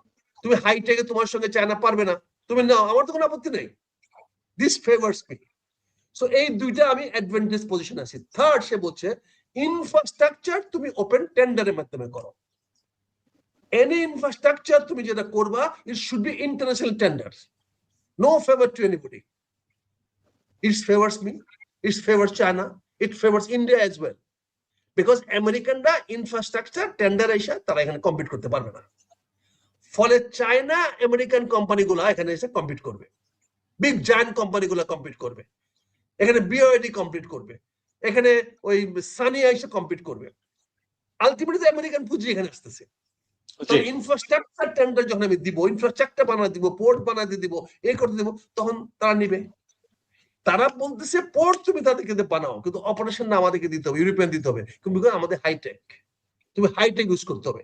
তুমি হাইটেকে তোমার সঙ্গে চায়না পারবে না, তুমি নাও, আমার তো কোনো আপত্তি নেই। This favours me. সো এই দুইটা আমি অ্যাডভান্টেজ পজিশন আছি। থার্ড, সে বলছে ইনফ্রাস্ট্রাকচার তুমি ওপেন টেন্ডারের মাধ্যমে করো। এনি ইনফ্রাস্ট্রাকচার তুমি যেটা করবা, it should be international tenders, no favour to anybody. It favors me, it favors China, it favors India as well. Because Americanরা ইনফ্রাস্ট্রাকচার টেন্ডার এসে তারা এখানে কম্পিট করতে পারবে না। ফলে চায়না আমেরিকান কোম্পানিগুলো এখানে এসে কম্পিট করবে, বিগ জায়ান্ট কোম্পানিগুলো কম্পিট করবে, এখানে বিওআইডি কম্পিট করবে, এখানে ওই সানিয়া এসে কম্পিট করবে। আলটিমেটলি আমেরিকান পুঁজি এখানে আসতেছে। ইনফ্রাস্ট্রাকচার টেন্ডার যখন আমি দিব, ইনফ্রাস্ট্রাকচার বানাতে দিব, পোর্ট বানাতে দিব, এই করতে দিব, তখন তারা নিবে। তারা বলতেছে পোর্ট তুমি তাদেরকে বানাও, কিন্তু অপারেশন না আমাদেরকে দিতে হবে, ইউরোপিয়ান দিতে হবে, কিন্তু আমাদের হাইটেক, তুমি হাইটেক ইউজ করতে হবে।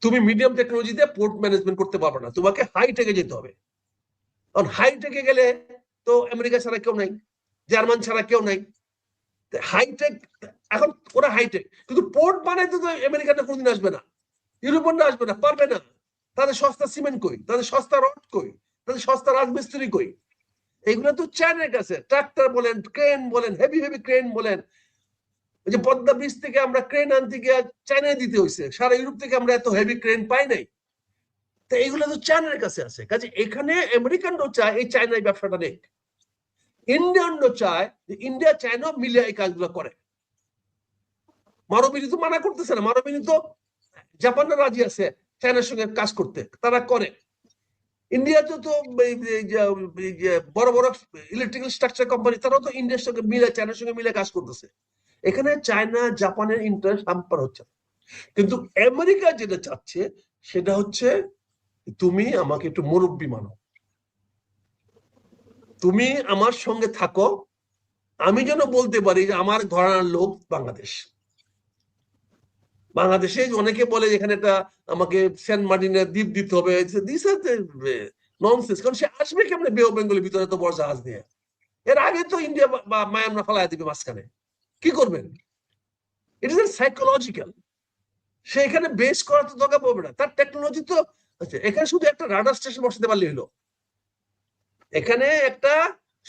তুমি মিডিয়াম টেকনোলজি দিয়ে পোর্ট ম্যানেজমেন্ট করতে পারবে না, তোমাকে হাইটেকে যেতে হবে। কারণ হাইটেকে গেলে তো আমেরিকা ছাড়া কেউ নাই, জার্মান ছাড়া কেউ নাই, হাইটেক। এখন ওরা হাইটেক, কিন্তু পোর্ট বানাইতে তো আমেরিকাটা কোনদিন আসবে না, ইউরোপিয়ানরা আসবে না, পারবে না। তাদের সস্তা সিমেন্ট কই, তাদের সস্তা রড কই, তাদের সস্তা রাজমিস্ত্রি কই? এইগুলো তো চায়নার কাছে। ট্রাক্টর বলেন, ক্রেন বলেন, হেভি হেভি ক্রেন বলেন, ওই যে পদ্মা ব্রিজ থেকে আমরা ক্রেন আনতে গিয়ে চায়নায় দিতে হয়েছে, সারা ইউরোপ থেকে আমরা এত হেভি ক্রেন পাই নাই। তো এইগুলো তো চায়নার কাছে আছে। কাজে এখানে আমেরিকানরাও চায় এই চায়নায় ব্যবসাটা নেই, ইন্ডিয়ানরাও চায় যে ইন্ডিয়া চায়না মিলে এই কাজগুলো করে। মানবিনী তো মানা করতেছে না, মানবিনী তো জাপানরা রাজি আছে চায়নার সঙ্গে কাজ করতে, তারা করে। ইন্ডিয়াতে তো বড় বড় ইলেকট্রিক্যাল স্ট্রাকচার কোম্পানি, তারাও তো ইন্ডিয়ার সঙ্গে মিলে, চায়নার সঙ্গে মিলে কাজ করতেছে। এখানে চায়না জাপানের ইন্টারেস্ট হাম্পার হচ্ছে। কিন্তু আমেরিকা যেটা চাচ্ছে সেটা হচ্ছে তুমি আমাকে একটু মুরব্বী মানো, তুমি আমার সঙ্গে থাকো, আমি যেন বলতে পারি যে আমার ঘরানার লোক বাংলাদেশ। বাংলাদেশে অনেকে বলে এখানে একটা আমাকে সেন্ট মার্টিনের দ্বীপ দিতে হবে, ননসেন্স। কারণ সে আসবে কেমনে বে অফ বেঙ্গলের ভিতরে তো বড় জাহাজ দিয়ে? এর আগে তো ইন্ডিয়া বা মায়ানমার ফালাই দিবে মাঝখানে, কি করবেন? It is psychological. সে এখানে বেস করা তো দরকার পড়বে না, তার টেকনোলজি তো আছে। এখানে শুধু একটা রাডার স্টেশন বসাতে পারলে হলো। এখানে একটা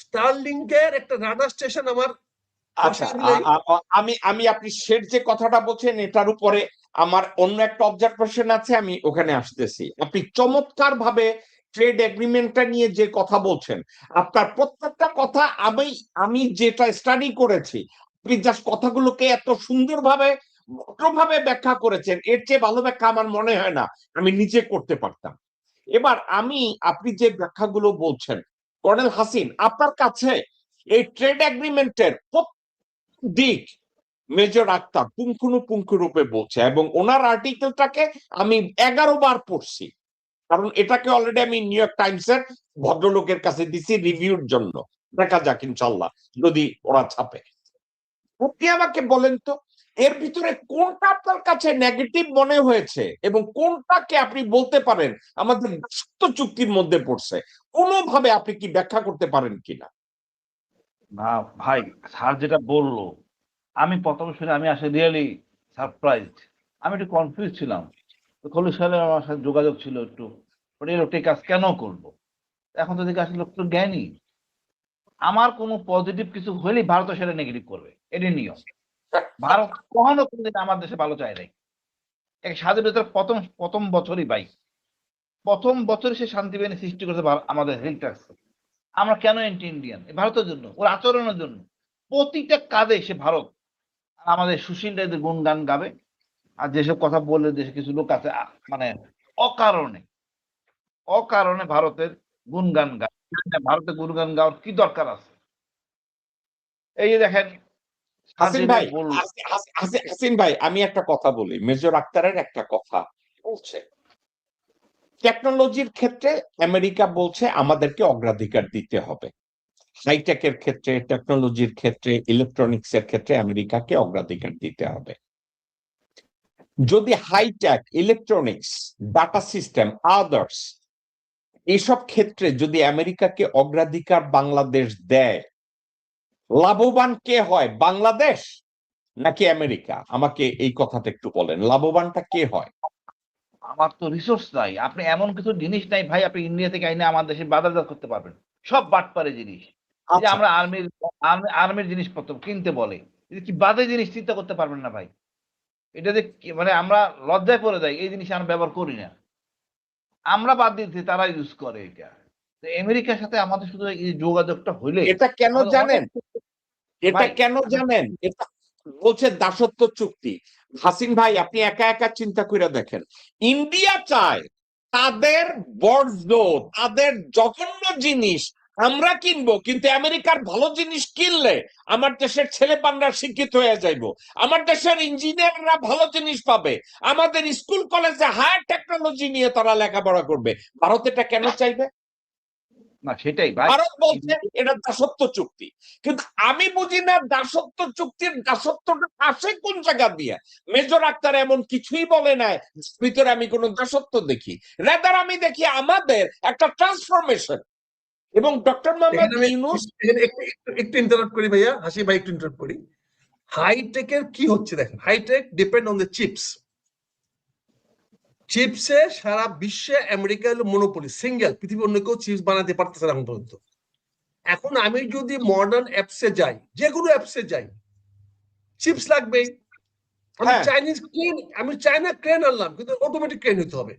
স্টারলিংকের একটা রাডার স্টেশন আমার আচ্ছা, আমি আমি আপনি শের যে কথাটা বলছেন এটার উপরে আমার অন্য একটা অবজারভেশন আছে, আমি ওখানে আসতেছি। আপনি চমৎকার ভাবে ট্রেড এগ্রিমেন্টটা নিয়ে যে কথা বলছেন, আপনার প্রত্যেকটা কথা আমি আমি যেটা স্টাডি করেছি, আপনি জাস্ট কথাগুলোকে এত সুন্দরভাবে ভদ্রভাবে ব্যাখ্যা করেছেন, এর চেয়ে ভালো ব্যাখ্যা আমার মনে হয় না আমি নিজে করতে পারতাম। এবার আপনি যে ব্যাখ্যাগুলো বলছেন, কর্নেল হাসিন, আপনার কাছে এই ট্রেড এগ্রিমেন্টের দিক মেজর আক্তার পুঙ্খানুপুঙ্খ রূপে বলছে, এবং ওনার আর্টিকেলটাকে আমি 11 বার পড়ছি, কারণ এটাকে অলরেডি আমি নিউ ইয়র্ক টাইমসের ভদ্রলোকের কাছে দিছি রিভিউর জন্য। দেখা যাক ইনশাল্লাহ যদি ওরা ছাপে। আপনি আমাকে বলেন তো, এর ভিতরে কোনটা আপনার কাছে নেগেটিভ মনে হয়েছে এবং কোনটাকে আপনি বলতে পারেন আমাদের দাসত্ব চুক্তির মধ্যে পড়ছে? কোনোভাবে আপনি কি ব্যাখ্যা করতে পারেন কিনা? না ভাই, স্যার যেটা বললো, আমি প্রথম শুনে আমি আসলে রিয়েলি সারপ্রাইজড। আমি একটু কনফিউজ ছিলাম। তো খলিল সাহেবের আমার সাথে যোগাযোগ ছিল একটু, এই লোকটা এই কাজ কেন করবো? এখন তো দেখি আসলে লোক তো জ্ঞানী। আমার কোনো পজিটিভ কিছু হলেই ভারত সেটা নেগেটিভ করবে, এটাই নিয়ম। ভারত কখনো কোনদিন আমার দেশে ভালো চায় নাই। এক স্বাধীনতার প্রথম প্রথম বছরই ভাই, প্রথম বছরই সে শান্তি বাহিনী সৃষ্টি করেছে আমাদের হেরিটেজ। আমরা কেন এন্টি ইন্ডিয়ান? ভারতের জন্য, ওর আচরণের জন্য। প্রতিটা কাজে সে ভারত। আমাদের সুশীলরা এদের গুণগান গাবে, আর যেসব কথা বললে দেশে কিছু লোক আছে মানে অকারণে অকারণে ভারতের গুণগান গায়। ভারতের গুণগান গাওয়ার কি দরকার আছে? এই যে দেখেন হাসিন ভাই, বলল। হাসিন ভাই, আমি একটা কথা বলি। মেজর আক্তারের একটা কথা বলছে, টেকনোলজির ক্ষেত্রে আমেরিকা বলছে আমাদেরকে অগ্রাধিকার দিতে হবে। হাইটেকের ক্ষেত্রে, টেকনোলজির ক্ষেত্রে, ইলেকট্রনিক্স এর ক্ষেত্রে আমেরিকাকে অগ্রাধিকার দিতে হবে। যদি hitech, electronics, data system, others এইসব ক্ষেত্রে যদি আমেরিকাকে অগ্রাধিকার বাংলাদেশ দেয়, লাভবান কে হয়, বাংলাদেশ নাকি আমেরিকা? আমাকে এই কথাটা একটু বলেন, লাভবানটা কে হয়? আমার তো রিসোর্স নাই, আপনি এমন কিছু জিনিস নাই ভাই আপনি ইন্ডিয়া থেকে আইনে আমার দেশে বাজারজাত করতে পারবেন। সব বাটপারে জিনিস। এই যে আচ্ছা, আমরা আর্মির জিনিসপত্র কিনতে বলে, এটা কি বাজে জিনিস, চিন্তা করতে পারবেন না ভাই। এটা যে মানে আমরা লজ্জায় পড়ে যাই, এই জিনিস আমরা ব্যবহার করি না। আমরা বাদ দিচ্ছি, তারা ইউজ করে এটা। তো আমেরিকার সাথে আমাদের শুধু এই যোগাযোগটা হইলে এটা কেন আমাদের জানেন? অনেক এটা ভাই। কেন জানেন? এটা বলছে দাসত্ব চুক্তি। হাসিন ভাই, আপনি একা একা চিন্তা করে দেখেন, ইন্ডিয়া চায় তাদের বর্জ্য, তাদের জঘন্য জিনিস আমরা কিনবো, কিন্তু আমেরিকার ভালো জিনিস কিনলে আমার দেশের ছেলেপানরা শিক্ষিত হয়ে যাইব, আমার দেশের ইঞ্জিনিয়াররা ভালো জিনিস পাবে, আমাদের স্কুল কলেজে হায়ার টেকনোলজি নিয়ে তারা লেখাপড়া করবে। ভারত এটা কেন চাইবে? না সেটাই ভাই। ভারত বলছে এটা দাসত্ব চুক্তি, কিন্তু আমি বুঝি না দাসত্ব চুক্তির দাসত্বটা আসে কোন জায়গা দিয়ে। মেজর আক্তার এমন কিছুই বলে নাই ভিতরে আমি কোন দাসত্ব দেখি, রাদার আমি দেখি আমাদের একটা ট্রান্সফরমেশন। এবং ডক্টর মোহাম্মদ এখানে আমি ইউনূস এখানে একটু ইন্টারাপ্ট করি ভাইয়া, হাসি ভাই একটু ইন্টারাপ্ট করি। হাইটেকের কি হচ্ছে দেখেন, high tech depend on the chips. চিপসে সারা বিশ্বে আমেরিকা হলো মনোপলি, সিঙ্গেল, পৃথিবীর অন্য কেউ চিপস বানাতে পারতেছে না এখন পর্যন্ত। এখন আমি যদি মডার্ন অ্যাপসে যাই, যে কোনো অ্যাপসে যাই, চিপস লাগবেই। আমি হ্যাঁ। চাইনিজ ক্রেন, আমি চায়না ক্রেন আনলাম, কিন্তু অটোমেটিক ক্রেন হইতে হবে।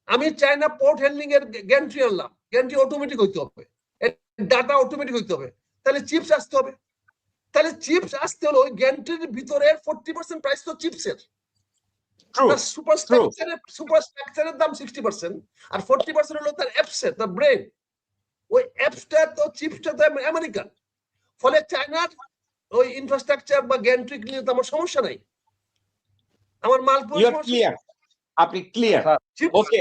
আমি চায়না পোর্ট হ্যান্ডলিং এর গ্যান্ট্রি আনলাম, গ্যান্ট্রি অটোমেটিক হইতে হবে, ডাটা অটোমেটিক হইতে হবে। তাহলে চিপস আসতে হবে। তাহলে চিপস আসতে হলো ওই গ্যান্ট্রির ভিতরে 40% প্রাইস তো চিপসের। তার সুপার স্ট্রাকচারের দাম 60%, আর 40% হলো তার অ্যাপসের, তার ব্রেন। ওই অ্যাপসটা তো চিপসটা তো আমেরিকান। ফলে চায়নার ওই ইনফ্রাস্ট্রাকচার বা গ্যান্ট্রি নিয়ে তো আমার সমস্যা নাই, আমার মাল ক্লিয়ার, আপনি ক্লিয়ার। ওকে,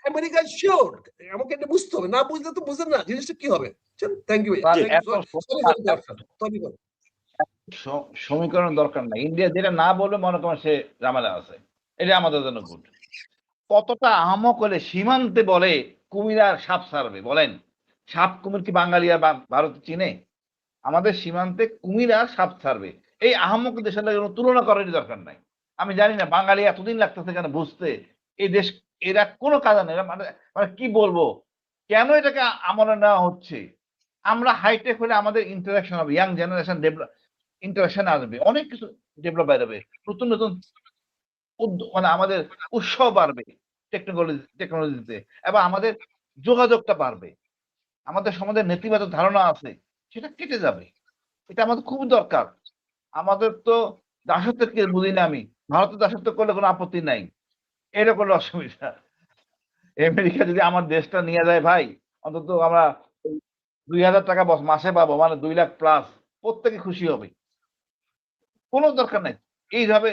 আমেরিকা শিওর। আমাকে এটা বুঝতে হবে, না বুঝলে তো বুঝেন না জিনিসটা কি হবে। Thank you. সমীকরণ দরকার নাই, ইন্ডিয়া যেটা না বলবে মনে করেন সে ঝামেলা আছে, এটা আমাদের জন্য গুড। কতটা আহমক হলে সীমান্তে বলে কুমির আর সাপ ছাড়বে, বলেন সাপ কুমির কি বাঙালি আর ভারত চিনে? আমাদের সীমান্তে কুমির আর সাপ ছাড়বে, এই আহমক দেশের সাথে তুলনা করার দরকার নাই। আমি জানি না বাঙালি এতদিন লাগতেছে কেন বুঝতে, এই দেশ এরা কোনো কাজ নেই, মানে মানে কি বলবো, কেন এটাকে আমলে নেওয়া হচ্ছে? আমরা হাইটেক হলে আমাদের ইন্টারাকশন হবে, ইয়াং জেনারেশন ইন্টারাকশন আসবে, অনেক কিছু ডেভেলপ বাড়বে, নতুন নতুন মানে আমাদের উৎসাহ বাড়বে টেকনোলজিতে, এবং আমাদের যোগাযোগটা বাড়বে, আমাদের সমাজের নেতিবাচক ধারণা আছে সেটা কেটে যাবে। এটা আমাদের খুব দরকার। আমাদের তো দাসত্বকে বুঝি না আমি, ভারতের দাসত্ব করলে কোনো আপত্তি নাই, এটা করলে অসুবিধা। আমেরিকা যদি আমার দেশটা নিয়ে যায় ভাই, অন্তত আমরা 2000 টাকা মাসে পাবো, মানে 2 লাখ প্লাস, প্রত্যেকে খুশি হবে, কোনো দরকার নাই। এইভাবে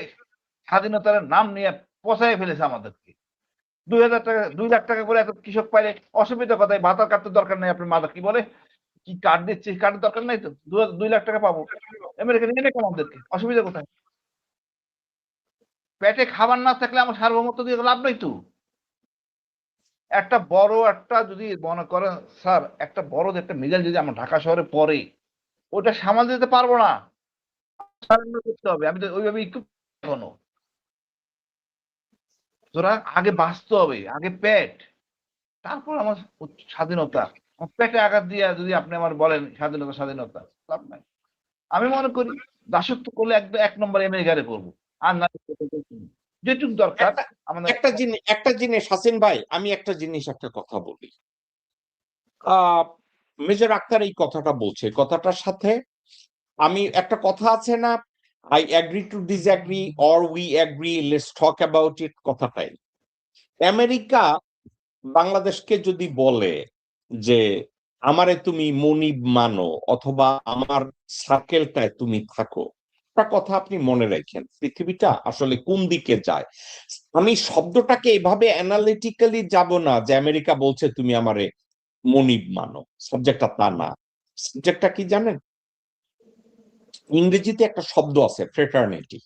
স্বাধীনতার নাম নিয়ে পচাই ফেলেছে আমাদেরকে। 2000 টাকা 2 লাখ টাকা করে এত কৃষক পাইলে অসুবিধা কোথায়? ভাতার কার্ড তো দরকার নাই, আপনার মাথা কি বলে কি কার্ড দিচ্ছে, কার্ডের দরকার নাই তো, 2 লাখ টাকা পাবো, আমেরিকা নিয়ে নেই আমাদেরকে, অসুবিধা কোথায়? পেটে খাবার না থাকলে আমার সার্বভৌমত্ব দিয়ে লাভ নাই তো। একটা বড় একটা যদি মনে করেন স্যার, একটা বড় একটা মিজাইল যদি আমার ঢাকা শহরে পড়ে, ওটা সামাল দিতে পারবো না, সারেন্ডার করতে হবে। আমি তো ওইভাবে এখনো তোরা আগে বাঁচতে হবে, আগে পেট, তারপর আমার স্বাধীনতা। আমার পেটে আঘাত দিয়ে যদি আপনি আমার বলেন স্বাধীনতা স্বাধীনতা, লাভ নাই। আমি মনে করি দাসত্ব করলে একদম 1 নম্বর আমেরিকারে করবো, আর না যেটুকু দরকার আমাদের। একটা জিনিস হাসিন ভাই, আমি একটা কথা বলি। মেজর আক্তার এই কথাটা বলছে, কথাটার সাথে আমি একটা কথা আছে না, I agree to disagree or we agree, let's talk about it, কথাটাই। আমেরিকা বাংলাদেশকে যদি বলে যে আমারে তুমি মনিব মানো অথবা আমার সার্কেলটায় তুমি থাকো, একটা কথা আপনি মনে রাখেন, পৃথিবীটা আসলে কোন দিকে যায়। আমি শব্দটাকে এভাবে অ্যানালিটিক্যালি যাব না যে আমেরিকা বলছে তুমি আমারে মনিব মানো, সাবজেক্টটা তা না। সাবজেক্টটা কি জানেন? ইংরেজিতে একটা শব্দ আছে, ফ্রেটার্নিটি।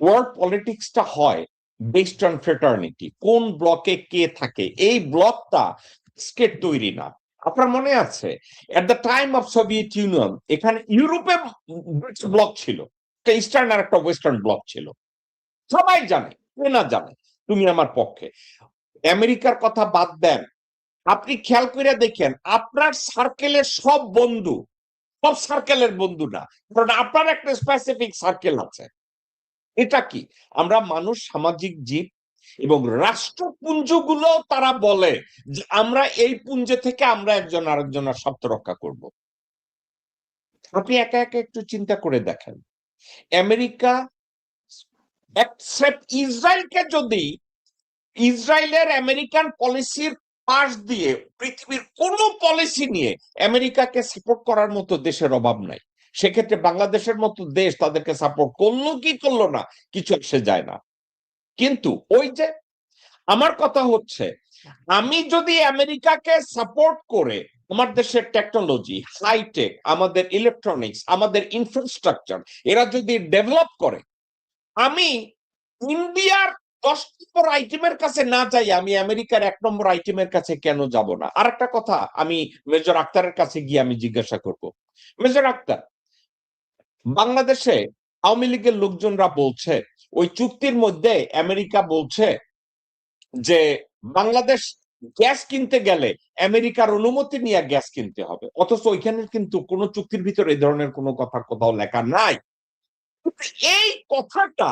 ওয়ার্ল্ড পলিটিক্সটা হয় বেসড অন ফ্রেটার্নিটি, কোন ব্লকে কে থাকে। এই ব্লকটা স্কেট তৈরি না। আপনার মনে আছে at the time of Soviet union, এখানে ইউরোপে ব্লক ছিল, একটা ইস্টার্ন আর একটা ওয়েস্টার্ন ব্লক ছিল, সবাই জানে, কে না জানে, তুমি আমার পক্ষে। আমেরিকার কথা বাদ দেন, আপনি খেয়াল করে দেখেন আপনার সার্কেলের সব বন্ধু সব সার্কেলের বন্ধু না, কারণ আপনার একটা স্পেসিফিক সার্কেল আছে। এটা কি? আমরা মানুষ সামাজিক জীব, এবং রাষ্ট্রপুঞ্জগুলো তারা বলে যে আমরা এই পুঞ্জে থেকে আমরা একজন আরেকজনের স্বার্থ রক্ষা করব। আপনি একা একা একটু চিন্তা করে দেখেন, আমেরিকা এক্সেপ্ট ইসরায়েলকে, যদি ইসরায়েলের আমেরিকান পলিসির পাশ দিয়ে পৃথিবীর কোন পলিসি নিয়ে আমেরিকাকে সাপোর্ট করার মতো দেশের অভাব নাই। সেক্ষেত্রে বাংলাদেশের মতো দেশ তাদেরকে সাপোর্ট করলো কি করলো না কিছু এসে যায় না। কিন্তু ওই যে আমার কথা হচ্ছে, আমি যদি আমেরিকাকে সাপোর্ট করে আমার দেশের টেকনোলজি, হাইটেক, আমাদের ইলেকট্রনিক্স, আমাদের ইনফ্রাস্ট্রাকচার এরা যদি ডেভেলপ করে, আমি ইন্ডিয়ার 10 নম্বর আইটেমের কাছে না যাই আমি আমেরিকার 1 নম্বর আইটেমের কাছে কেন যাব না? আরেকটা কথা আমি মেজর আক্তারের কাছে গিয়ে আমি জিজ্ঞাসা করব। মেজর আক্তার, বাংলাদেশে আওয়ামী লীগের লোকজনরা বলছে ওই চুক্তির মধ্যে আমেরিকা বলছে যে বাংলাদেশ গ্যাস কিনতে গেলে আমেরিকার অনুমতি নিয়ে গ্যাস কিনতে হবে, অথচ ওইখানে কিন্তু কোনো চুক্তির ভিতরে এই ধরনের কোনো কথা কোথাও লেখা নাই। এই কথাটা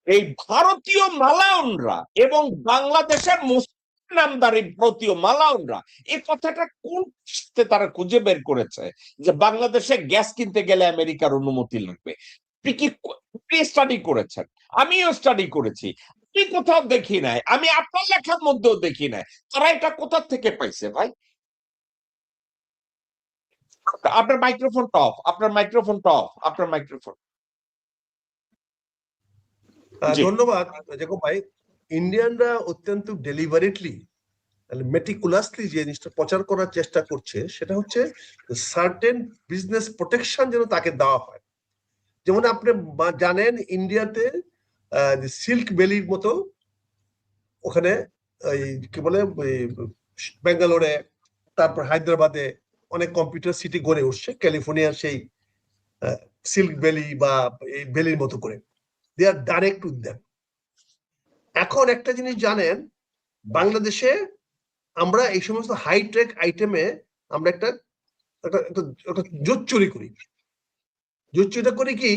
এই ভারতীয় মালায়নরা এবং বাংলাদেশের মুসলিম নামধারী ভারতীয় মালায়নরা এই কথাটা কোন সাথে তারা খুঁজে বের করেছে যে বাংলাদেশে গ্যাস কিনতে গেলে আমেরিকার অনুমতি লাগবে? আপনি কি স্টাডি করেছেন? আমিও স্টাডি করেছি, আমি কোথাও দেখি নাই, আমি আপনার লেখার মধ্যেও দেখি নাই। তারা এটা কোথা থেকে পাইছে ভাই? আপনার মাইক্রোফোনটা অফ, আপনার মাইক্রোফোনটা অফ, আপনার মাইক্রোফোন। জি ধন্যবাদ জেকব ভাই। ইন্ডিয়ানরা অত্যন্ত ডেলিভারেটলি মেটিকুলাসলি যে জিনিসটা প্রচার করার চেষ্টা করছে সেটা হচ্ছে সার্টেন বিজনেস প্রোটেকশন যেন তাকে দেওয়া হয়। যেমন আপনি জানেন ইন্ডিয়াতে সিল্ক ভ্যালির মতো ওখানে কি বলে বেঙ্গালোরে, তারপর হায়দ্রাবাদে অনেক কম্পিউটার সিটি গড়ে উঠছে ক্যালিফোর্নিয়ার সেই সিল্ক ভ্যালি বা এই ভ্যালির মতো করে। দে আর ডাইরেক্ট উইথ দেম। এখন একটা জিনিস জানেন, বাংলাদেশে আমরা এই সমস্ত হাইটেক আইটেমে আমরা একটা জোট চুরি করি। জোট চুরিটা করি কি,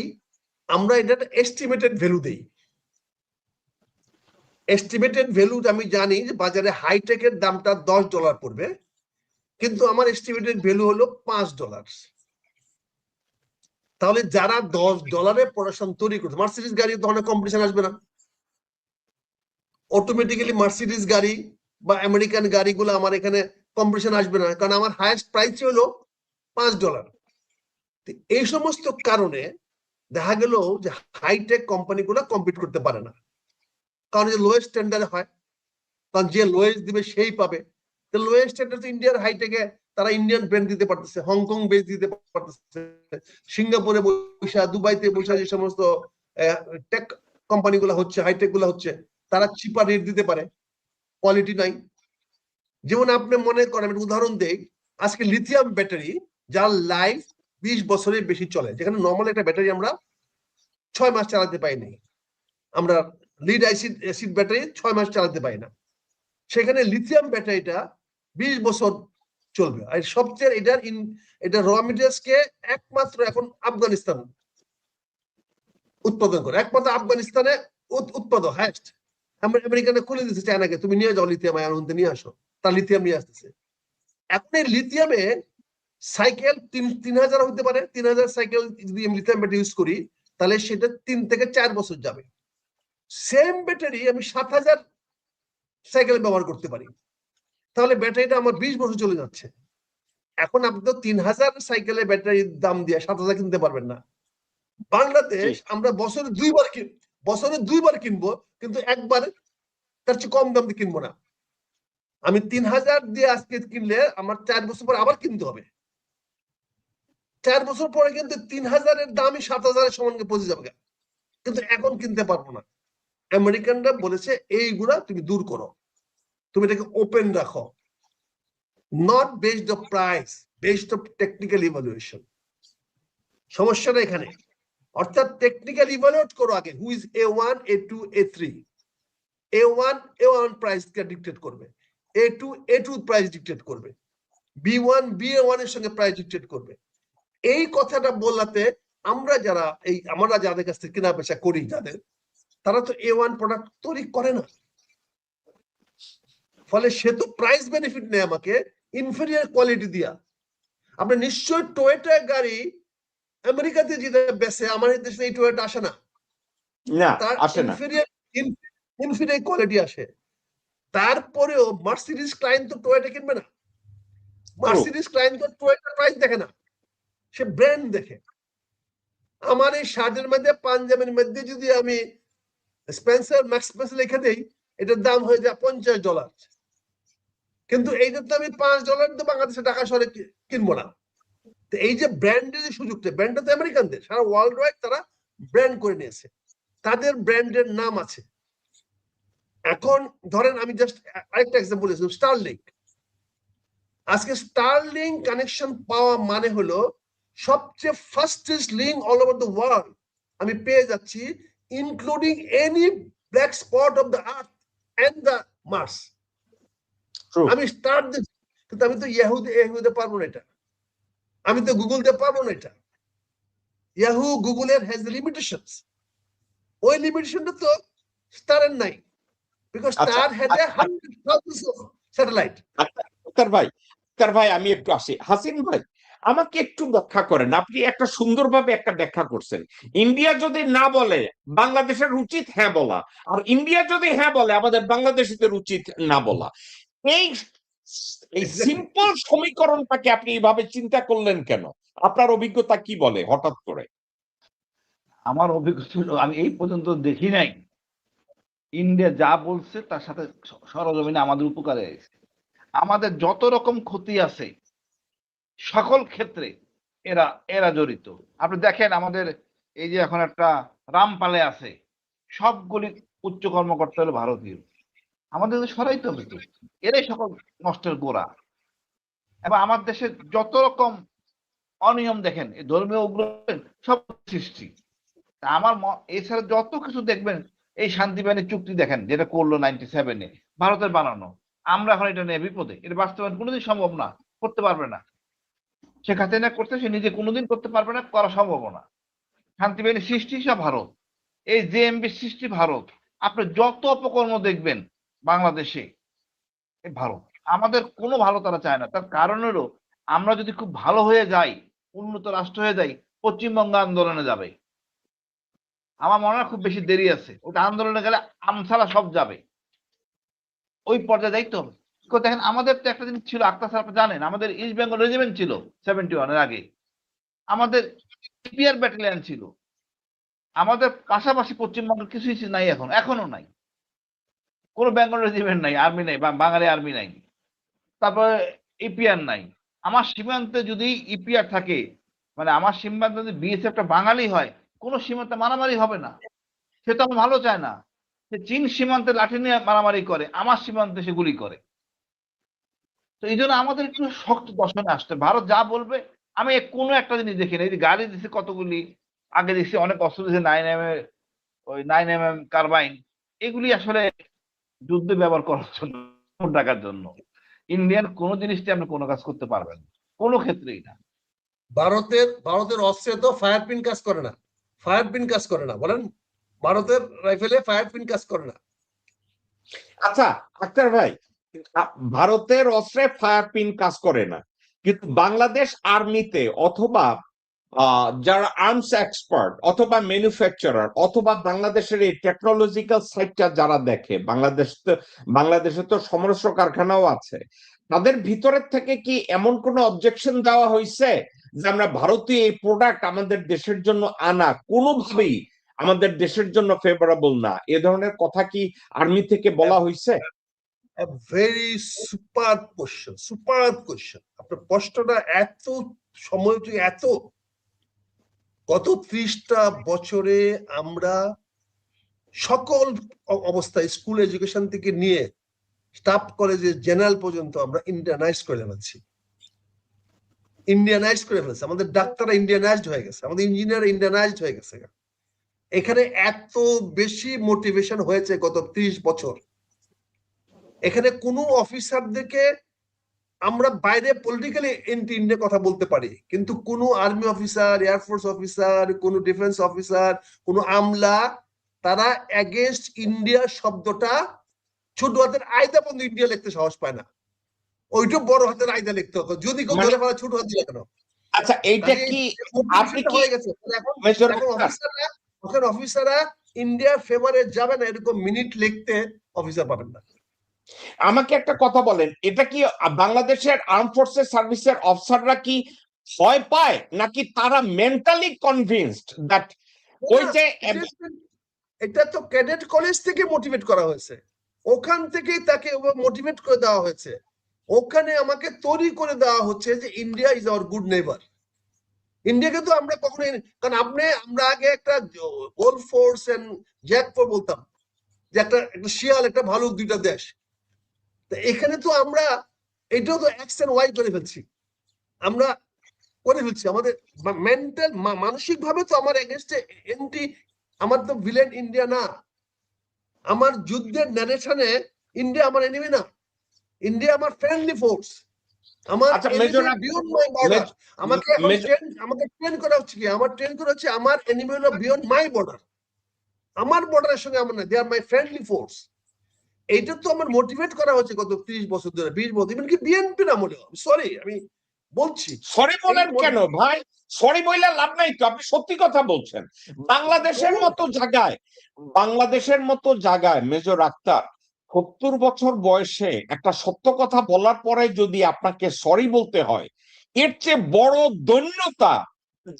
আমরা এটা এস্টিমেটেড ভ্যালু দেই। এস্টিমেটেড ভ্যালু আমি জানি যে বাজারে হাইটেকের দামটা $10 পড়বে, কিন্তু আমার এস্টিমেটেড ভ্যালু হলো $5। তাহলে যারা $10 প্রোডাকশন তৈরি করছে, মার্সিডিজ গাড়ি ধরনের কম্পিটিশন আসবে না। অটোমেটিক্যালি মার্সিডিজ গাড়ি বা আমেরিকান গাড়িগুলো আমার এখানে কম্পিটিশন আসবে না, কারণ আমার হাইয়েস্ট প্রাইস হলো $5। এই সমস্ত কারণে দেখা গেল যে হাইটেক কোম্পানিগুলো কম্পিট করতে পারে না, কারণ যে লোয়েস্ট টেন্ডারে হয়, কারণ যে লোয়েস্ট দিবে সেই পাবে। তো লোয়েস্ট টেন্ডার তো ইন্ডিয়ার হাইটেকে তারা ইন্ডিয়ান ব্র্যান্ড দিতে পারতেছে, হংকং বেস দিতে পারতেছে, সিঙ্গাপুরে বসা, দুবাইতে বসা যে সমস্ত টেক কোম্পানিগুলো হচ্ছে, হাইটেক গুলো হচ্ছে, তারা চিপার রেট দিতে পারে, কোয়ালিটি নাই। যেমন আপনি মনে করেন, উদাহরণ দেই, আজকে লিথিয়াম ব্যাটারি যার লাইফ 20 বছরের বেশি চলে, যেখানে নর্মাল একটা ব্যাটারি আমরা 6 মাস চালাতে পাই নাই, আমরা লিড অ্যাসিড ব্যাটারি 6 মাস চালাতে পাই না, সেখানে লিথিয়াম ব্যাটারিটা 20 বছর চলবে। আর সবচেয়ে এটা র মেটেরিয়ালস কে একমাত্র এখন আফগানিস্তান উৎপাদন করে, একমাত্র আফগানিস্তানে উৎপাদন হাইস্ট। আমেরিকানে খুলে দিচ্ছে চায়নাকে, তুমি নিয়ে যাও লিথিয়াম আয়ন নিয়ে আসো, তার লিথিয়াম নিয়ে আসতেছে। এখন এই লিথিয়ামে সাইকেল 3000 হতে পারে, 3000 সাইকেল যদি আমি লিথিয়াম ব্যাটারি ইউজ করি তাহলে সেটা 3 থেকে 4 বছর যাবে। সেম ব্যাটারি আমি 7000 সাইকেল ব্যবহার করতে পারি, তাহলে ব্যাটারিটা আমার 20 বছর চলে যাচ্ছে। এখন আপনি তো 3000 সাইকেলের ব্যাটারির দাম দিয়ে 7000 কিনতে পারবেন না। বাংলাদেশ আমরা বছরে 2বার কিনবো, কিন্তু একবার তার চেয়ে কম দাম দিয়ে কিনবো না। আমি 3000 দিয়ে আজকে কিনলে আমার 4 বছর পর আবার কিনতে হবে, 4 বছর পরে কিন্তু 3000-এর দামই 7000-এর সমান পৌঁছে যাবে, কিন্তু এখন কিনতে পারবো না। আমেরিকানরা বলেছে এইগুলা তুমি দূর করো, তুমি এটাকে ওপেন রাখো, not based of price, based of technical evaluation. সমস্যাটা এখানে, অর্থাৎ টেকনিক্যাল ইভালুয়েট করো আগে, who is A1, A2, A3। A1 price K dictate করবে, A2 প্রাইস ডিকটেট করবে, B1 BA1 এর সঙ্গে প্রাইস ডিকটেট করবে। এই কথাটা বলাতে আমরা যাদের কাছ থেকে কেনা বেচা করি, তারা তো A1 প্রোডাক্ট তৈরি করে না, ফলে সে তো প্রাইস বেনিফিট নেই আমাকে ইনফেরিয়র কোয়ালিটি দিয়া। আপনি নিশ্চয় টয়োটা গাড়ি আমেরিকাতে যেটা বেচে আমার দেশে এই টয়োটা আসে না, তার ইনফেরিয়র কোয়ালিটি আসে। তারপরেও মার্সিডিজ ক্লায়েন্ট তো টয়োটা কিনবে না, মার্সিডিজ ক্লায়েন্ট তো টয়োটা প্রাইস দেখে না, সে ব্র্যান্ড দেখে। আমার এই শার্টের মধ্যে পাঞ্জাবের মধ্যে যদি আমি স্পেন্সার ম্যাক্স স্পেন্সার লিখে দেই, এটার দাম হয়ে যায় $50, কিন্তু এইটার তো আমি $5 তো বাংলাদেশে টাকা শহরে কিনবো না। তো এই যে ব্র্যান্ডের যে সুযোগটা, ব্র্যান্ডটা তো আমেরিকানদের, সারা ওয়ার্ল্ড ওয়াইড তারা ব্র্যান্ড করে নিয়েছে, তাদের ব্র্যান্ডের নাম আছে। এখন ধরেন আমি জাস্ট আরেকটা এক্সাম্পল দিয়েছিলাম, স্টারলিংক। আজকে স্টারলিংক কানেকশন পাওয়া মানে হলো সবচেয়ে fastest link all over the world আমি পেয়ে যাচ্ছি, including any black spot of the earth and the Mars. True. আমি স্টার দিচ্ছি, কিন্তু আমি তো ইয়াহুতে পারবো না এটা, আমি তো গুগল দিয়ে পারবো না এটা। ইয়াহু গুগলের হ্যাজ লিমিটেশনস, ওই লিমিটেশনটা তো স্টারের নাই, বিকজ আচ্ছা, star had a 100,000 of satellite. Akhtar ভাই আমি একটু আসি। হাসিন ভাই আমাকে একটু ব্যাখ্যা করেন, আপনি একটা সুন্দরভাবে একটা ব্যাখ্যা করছেন। ইন্ডিয়া যদি না বলে বাংলাদেশের উচিত হ্যাঁ বলা, আর ইন্ডিয়া যদি হ্যাঁ বলে আমাদের বাংলাদেশিদের উচিত না বলা। এই এই সিম্পল সমীকরণটাকে আপনি এইভাবে চিন্তা করলেন কেন? আপনার অভিজ্ঞতা কি বলে হঠাৎ করে? আমার অভিজ্ঞতা হলো, আমি এই পর্যন্ত দেখি নাই ইন্ডিয়া যা বলছে তার সাথে সরজমিনে আমাদের উপকারে এসেছে। আমাদের যত রকম ক্ষতি আছে সকল ক্ষেত্রে এরা এরা জড়িত। আপনি দেখেন আমাদের এই যে এখন একটা রামপালে আছে, সবগুলি উচ্চ কর্মকর্তা হলো ভারতীয়। আমাদের সরাইতে হবে তো, এরাই সকল নষ্টের গোড়া। এবং আমার দেশে যত রকম অনিয়ম দেখেন, এই ধর্মীয় উগ্র সব সৃষ্টি। আমার এছাড়া যত কিছু দেখবেন, এই শান্তি বাহিনী চুক্তি দেখেন যেটা করলো 97-এ, ভারতের বানানো। আমরা এখন এটা নিয়ে বিপদে, এটা বাস্তবায়ন কোনোদিন সম্ভব না, করতে পারবে না। শেখ হাসিনা করতে, সে নিজে কোনোদিন করতে পারবে না, করা সম্ভব না। শান্তি বাহিনী সৃষ্টি সব ভারত, এই জেএমবি সৃষ্টি ভারত। আপনি যত অপকর্ম দেখবেন বাংলাদেশে, এই ভারত। আমাদের কোনো ভালো তারা চায় না। তার কারণ হলো আমরা যদি খুব ভালো হয়ে যাই, উন্নত রাষ্ট্র হয়ে যাই, পশ্চিমবঙ্গ আন্দোলনে যাবে। আমার মনে হয় খুব বেশি দেরি আছে, ওটা আন্দোলনে গেলে আমসালা সব যাবে, ওই পর্যায়ে যাইতে হবে। দেখেন আমাদের তো একটা জিনিস ছিল, আক্তার স্যার আপনি জানেন, আমাদের ইস্ট বেঙ্গল রেজিমেন্ট ছিল 71-এর আগে, আমাদের ইপিআর ব্যাটালিয়ন ছিল, আমাদের পাশাপাশি পশ্চিমবঙ্গের কিছুই নাই, এখনো নাই, কোনো বেঙ্গল রেজিমেন্ট নাই, আর্মি নাই, বা বাঙালি আর্মি নাই, তারপরে ইপিআর নাই। আমার সীমান্তে যদি ইপিআর থাকে, মানে আমার সীমান্তে যদি বিএসএফটা বাঙালি হয়, কোনো সীমান্তে মারামারি হবে না। সে তো আমার ভালো চায় না, সে চীন সীমান্তে লাঠি নিয়ে মারামারি করে, আমার সীমান্তে সে গুলি করে। তো এই জন্য আমাদের একটু শক্ত দর্শনে আসতে, ভারত যা বলবে। আমি কোনো একটা জিনিস দেখি না, এই যে গাড়ি দিচ্ছে কতগুলি, আগে দেখছি অনেক অস্ত্র দিচ্ছে 9mm কার্বাইন, এগুলি আসলে যুদ্ধে ব্যবহার করার জন্য, টাকার জন্য। ইন্ডিয়ান কোন জিনিসটি আপনি কোনো কাজ করতে পারবেন না, কোনো ক্ষেত্রেই না। ভারতের অস্ত্রে তো ফায়ার পিন কাজ করে না, ফায়ার পিন কাজ করে না, বলেন ভারতের রাইফেলে ফায়ার পিন কাজ করে না। আচ্ছা আক্তার ভাই, ভারতের অস্ত্রে ফায়ার পিন কাজ করে না, কিন্তু বাংলাদেশ আর্মিতে অথবা যারা আর্মস এক্সপার্ট অথবা ম্যানুফ্যাকচারার অথবা বাংলাদেশের এই টেকনোলজিক্যাল সাইডটা যারা দেখে, বাংলাদেশে তো সমরস্ত্র কারখানাও আছে, তাদের ভিতরের থেকে কি এমন কোন অবজেকশন দেওয়া হয়েছে যে আমরা ভারতীয় এই প্রোডাক্ট আমাদের দেশের জন্য আনা কোনোভাবেই আমাদের দেশের জন্য ফেভারেবল না, এ ধরনের কথা কি আর্মি থেকে বলা হয়েছে? A very superb question. আপনার প্রশ্নটা এত সময়, এত গত 30টা বছরে আমরা সকল অবস্থায়, স্কুল এডুকেশন থেকে নিয়ে স্টাফ কলেজে জেনারেল পর্যন্ত আমরা ইন্ডিয়ানাইজ করে ফেলছি। আমাদের ডাক্তাররা ইন্ডিয়ানাইজড হয়ে গেছে, আমাদের ইঞ্জিনিয়ার ইন্ডিয়ানাইজড হয়ে গেছে। এখানে এত বেশি মোটিভেশন হয়েছে গত 30 বছর। এখানে কোনো অফিসারদেরকে আমরা বাইরে পলিটিক্যালি ইন্ডিয়া কথা বলতে পারি, কিন্তু কোনো আর্মি অফিসার, এয়ারফোর্স অফিসার, কোনো ডিফেন্স অফিসার, কোনো আমলা, তারা এগেইনস্ট ইন্ডিয়া শব্দটা ছোট হাতের আয়দা পর্যন্ত ইন্ডিয়া লিখতে সাহস পায় না, ওইটা বড় হাতের আয়দা লিখতে হতো, যদি কেউ ধরে ফেলা ছোট হাত দিয়ে কেন। আচ্ছা এইটা কি আপনি কি হয়ে গেছে এখন অফিসাররা ইন্ডিয়ার ফেভারে যাবে না, এরকম মিনিট লিখতে অফিসার পাবেন না। আমাকে একটা কথা বলেন, এটা কি বাংলাদেশের আর্ম ফোর্সেস সার্ভিসের অফিসাররা কি ভয় পায়, নাকি তারা মেন্টালি কনভিন্সড দ্যাট ওই যে এটা তো ক্যাডেট কলেজ থেকে মোটিভেট করা হয়েছে, ওখান থেকেই তাকে মোটিভেট করে দেওয়া হয়েছে, ওখানে আমাকে তৈরি করে দেওয়া হচ্ছে যে India is our good neighbour. ইন্ডিয়াকে তো আমরা কখনোই, কারণ আমরা আগে একটা গোল ফোর্স এন্ড জ্যাক ফোর্স বলতাম, যে একটা একটা শিয়াল একটা ভালুক দুইটা দেশ। তা এখানে তো আমরা এটাও তো এক্স এন্ড ওয়াই করে ফেলছি, আমরা করে ফেলছি আমাদের মেন্টাল মানসিক ভাবে তো আমার এগেনস্টে এন্টি, আমার তো ভিলেন ইন্ডিয়া না, আমার যুদ্ধের ন্যারেশনে ইন্ডিয়া আমার এনিমি না, ইন্ডিয়া আমার ফ্রেন্ডলি ফোর্স, আমার আচ্ছা enemy major beyond my border. আমাকে এখন মেজর আমাকে ট্রেন করা হচ্ছে কি, আমার ট্রেন করা হচ্ছে আমার এনিমি হলো বিয়ন্ড মাই বর্ডার, আমার বর্ডারের সঙ্গে আমার না, দে আর মাই ফ্রেন্ডলি ফোর্স। এইটা তো আমার মোটিভেট করা হচ্ছে গত 30 বছর ধরে, 20 বছর, ইভেন কি বিএনপি না মনে, সরি আমি বলছি। সরি বলেন কেন ভাই? সরি বইলে লাভ নাই তো, আপনি সত্যি কথা বলছেন। বাংলাদেশের মতো জায়গায়, বাংলাদেশের মতো জায়গায় মেজর আক্তার 70 বছর বয়সে একটা সত্য কথা বলার পরে যদি আপনাকে সরি বলতে হয়, এর চেয়ে বড় দৈন্যতা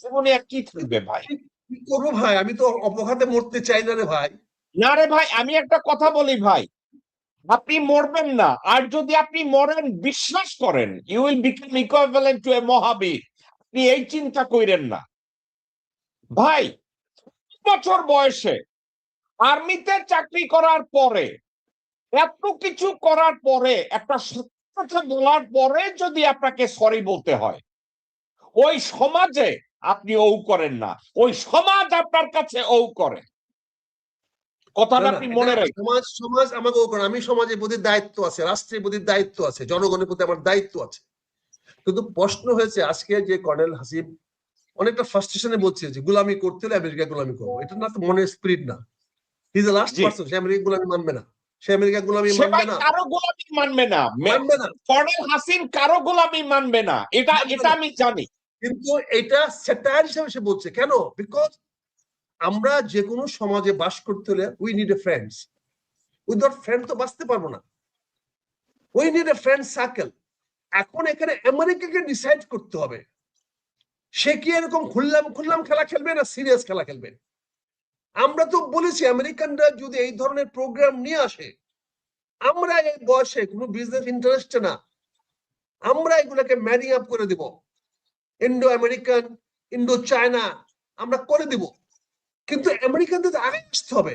জীবনে আর কি থাকবে ভাই? কি করবো ভাই, আমি তো অপঘাতে মরতে চাই না রে ভাই। না রে ভাই, আমি একটা কথা বলি ভাই, আপনি মরবেন না, আর যদি আপনি মরেন বিশ্বাস করেন you will become equivalent to a Mahavir. আপনি এই চিন্তা কইরেন না ভাই। বছর বয়সে আর্মিতে চাকরি করার পরে, এত কিছু করার পরে, একটা সত্য কথা বলার পরে যদি আপনাকে সরি বলতে হয়, ওই সমাজে আপনি ও করেন না, ওই সমাজ আপনার কাছে ও করে। কথাটা আপনি মনে রাখবেন। সমাজ সমাজ আমাকে করে, আমি সমাজের প্রতি দায়িত্ব আছে, রাষ্ট্রের প্রতি দায়িত্ব আছে, জনগণের প্রতি আমার দায়িত্ব আছে। কিন্তু প্রশ্ন হয়েছে আজকে যে কর্নেল হাসিব অনেকটা ফ্রাস্ট্রেশনে বলছে যে গুলামি করতে হলে আমেরিকা গুলামি করবো, এটা না তো মনের স্পিরিট না। হি ইজ দ্য লাস্ট জি, পারসন, সে আমেরিকা গুলামি মানবে না, সে আমেরিকা গুলামি সে মানবে ভাই না, কারো গোলামি মানবে না। মানবে না, কর্নেল হাসিন কারো গোলামি মানবে না, এটা মানবে এটা না। আমি জানি। কিন্তু এটা স্যাটায়ার হিসেবে সে বলছে কেন, বিকজ আমরা যে কোনো সমাজে বাস করতে হলে we need a friends, without friend তো বাঁচতে পারবো না, we need a friend circle. এখন এখানে আমেরিকাকে ডিসাইড করতে হবে সে কি এরকম খুললাম খুললাম খেলা খেলবে না সিরিয়াস খেলা খেলবে। আমরা তো বলেছি আমেরিকানরা যদি এই ধরনের প্রোগ্রাম নিয়ে আসে, আমরা এই বয়সে কোনো বিজনেস ইন্টারেস্ট না, আমরা এগুলোকে ম্যারিং আপ করে দিব, ইন্ডো আমেরিকান, ইন্ডো চায়না আমরা করে দিব। কিন্তু আমেরিকানদের আগে আসতে হবে,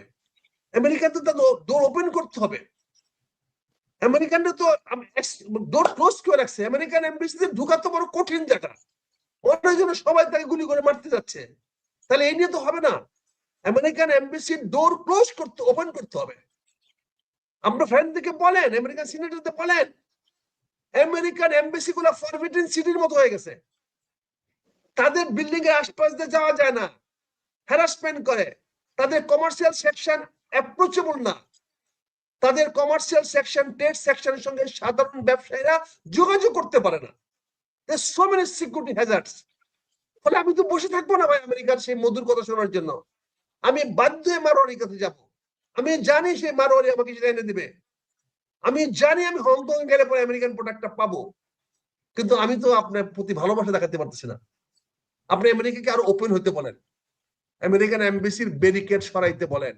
আমেরিকানদের ডোর ওপেন করতে হবে। আমেরিকানরা তো ডোর ক্লোজ করে রাখছে, আমেরিকান এমবেসিতে ঢোকা তো বড় কঠিন জায়গা, ওটার জন্য সবাই তাকে গুলি করে মারতে যাচ্ছে। তাহলে এই নিয়ে তো হবে না, আমেরিকান এমবেসির ডোর ক্লোজ করতে, ওপেন করতে হবে। আমরা ফ্রেন্ডদেরকে বলেন, আমেরিকান সিনেটরদের বলেন, আমেরিকান এমবেসি গুলো ফরবিডেন সিটির মতো হয়ে গেছে, তাদের বিল্ডিং এর আশপাশ দিয়ে যাওয়া যায় না, হ্যারাসমেন্ট করে, তাদের কমার্শিয়াল সেকশন অ্যাপ্রোচেবল না, তাদের কমার্শিয়াল সেকশন ট্রেড সেকশনের সঙ্গে সাধারণ ব্যবসায়ীরা যোগাযোগ করতে পারে না। So many security hazards. ফলে আমি তো বসে থাকবো না ভাই আমেরিকার সেই মধুর কথা শোনার জন্য, আমি বাধ্য হয়ে মারোয়ারির কাছে যাব। আমি জানি সেই মারোয়ারি আমাকে সেটা এনে দিবে, আমি জানি আমি হংকং গেলে পরে আমেরিকান প্রোডাক্টটা পাবো। কিন্তু আমি তো আপনার প্রতি ভালোবাসা দেখাতে পারতেছি না। আপনি আমেরিকাকে আরো ওপেন হতে বলেন, আমেরিকান এমবেসির ব্যারিকেড সরাইতে বলেন,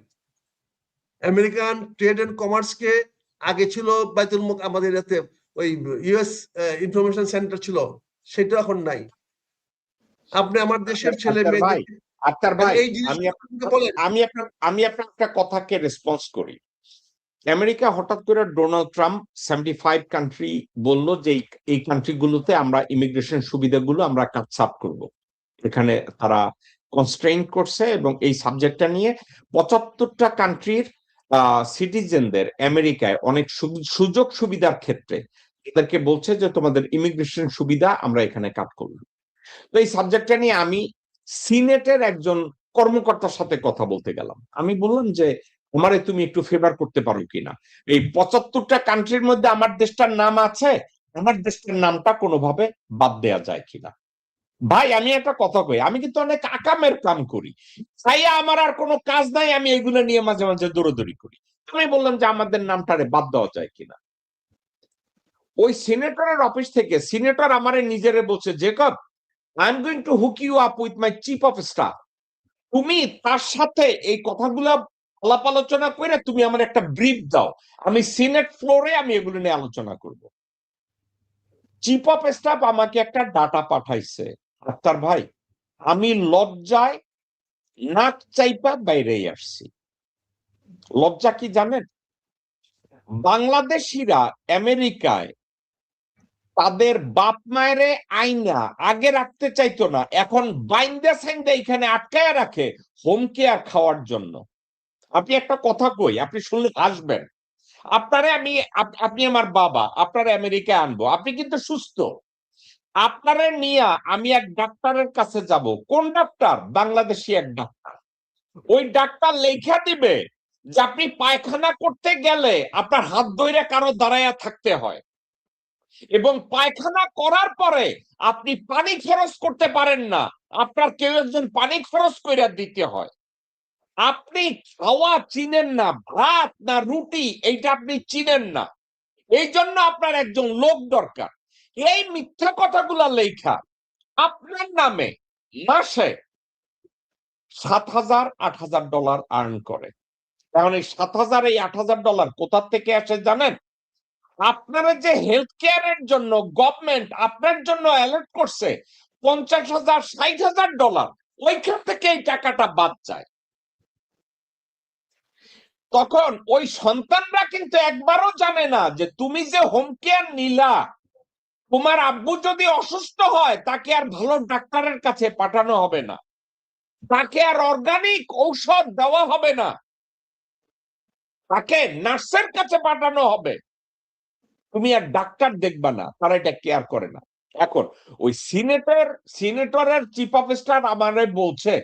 আমেরিকান ট্রেড এন্ড কমার্স কে, আগে ছিল বাইতুল আমাদের এতে ওই ইউএস ইনফরমেশন সেন্টার ছিল, সেটা এখন নাই। আপনি আমার দেশের ছেলে ভাই, মেয়ে আক্তার ভাই, এই জিনিসটা বলেন। আমি আপনার একটা কথাকে রেসপন্স করি। আমেরিকা হঠাৎ করে ডোনাল্ড ট্রাম্প 75 কান্ট্রি বলল যে এই কান্ট্রি গুলোতে আমরা ইমিগ্রেশন সুবিধাগুলো আমরা কাটছাট করব। এখানে তারা কনস্ট্রেইন করছে এবং এই সাবজেক্টটা নিয়ে 75টা কান্ট্রির সিটিজেনদের আমেরিকায় অনেক সুযোগ সুবিধার ক্ষেত্রে এদেরকে বলছে যে তোমাদের ইমিগ্রেশন সুবিধা আমরা এখানে কাট করব। তো এই সাবজেক্টটা নিয়ে আমি সিনেটের একজন কর্মকর্তার সাথে কথা বলতে গেলাম। আমি বললাম যে আমারে তুমি একটু ফেভার করতে পারো কিনা, এই 75টা কান্ট্রির মধ্যে আমার দেশটার নাম আছে, আমার দেশটার নামটা কোনোভাবে বাদ দেয়া যায় কিনা। ভাই আমি একটা কথা কই, আমি কিন্তু অনেক আকামের কাম করি, তাই আমার আর কোনো কাজ নাই, আমি এগুলো নিয়ে মাঝে মাঝে দৌড়াদৌড়ি করি। আমি বললাম যে আমাদের নামটারে বাদ দেওয়া যায় কিনা। ওই সিনেটরের অফিস থেকে সিনেটর আমারে নিজেরে বলছে, Jacob I am going to hook you up with my chief of staff, তুমি তার সাথে এই কথাগুলো আলাপ আলোচনা করে তুমি আমার একটা ব্রিফ দাও, আমি সিনেট ফ্লোরে আমি এগুলো নিয়ে আলোচনা করব। চিফ অফ স্টাফ আমাকে একটা ডাটা পাঠাইছে, আক্তার ভাই আমি লজ্জায় নাক চাইপা বাইরে আসছি। লজ্জা কি জানেন? বাংলাদেশিরা আমেরিকায় তাদের বাপ মায়েরে আইনা আগে রাখতে চাইতো না, এখন বাইন্দা সাইন্দা এখানে আটকায় রাখে হোম কেয়ার খাওয়ার জন্য। আপনি একটা কথা কই, আপনি শুনলে হাসবেন। আপনারে আমি আপনি আমার বাবা, আপনারে আমেরিকায় আনবো, আপনি কিন্তু সুস্থ। আপনারে নিয়া আমি এক ডাক্তারের কাছে যাব। কোন ডাক্তার? বাংলাদেশি এক ডাক্তার। ওই ডাক্তার লেখা দিবে যে আপনি পায়খানা করতে গেলে আপনার হাত ধরে কারো দাঁড়াইয়া থাকতে হয়, এবং পায়খানা করার পরে আপনি পানি খরচ করতে পারেন না, আপনার কেউ একজন পানি খরচ করে দিতে হয়। আপনি খাওয়া চিনেন না, ভাত না রুটি, এইটা আপনি চিনেন না, এই জন্য আপনার একজন লোক দরকার। এই মিথ্যা কথাগুলা লেখা আপনার নামে মাসে $7,000-8,000 আর্ন করে। এখন এই 7,000 এই $8,000 কোথা থেকে আসে জানেন? আপনারা যে হেলথ কেয়ারের জন্য গভর্নমেন্ট আপনার জন্য অ্যালার্ট করছে $50,000-60,000, ওইখান থেকে এই টাকাটা বাদ যায়। তখন ওই সন্তানরা কিন্তু একবারও জানে না যে তুমি যে হোম কেয়ার নিলা, তোমার আব্বু যদি অসুস্থ হয় তাকে আর ভালো ডাক্তারের কাছে পাঠানো হবে না, তাকে আর অর্গানিক ঔষধ দেওয়া হবে না, তাকে নার্সের কাছে পাঠানো হবে। তুমি আর ডাক্তার দেখবা না, তারা এটা কেয়ার করে না। এখন ওই সিনেটরের চিফ অফ স্টাফ আমারে বলছে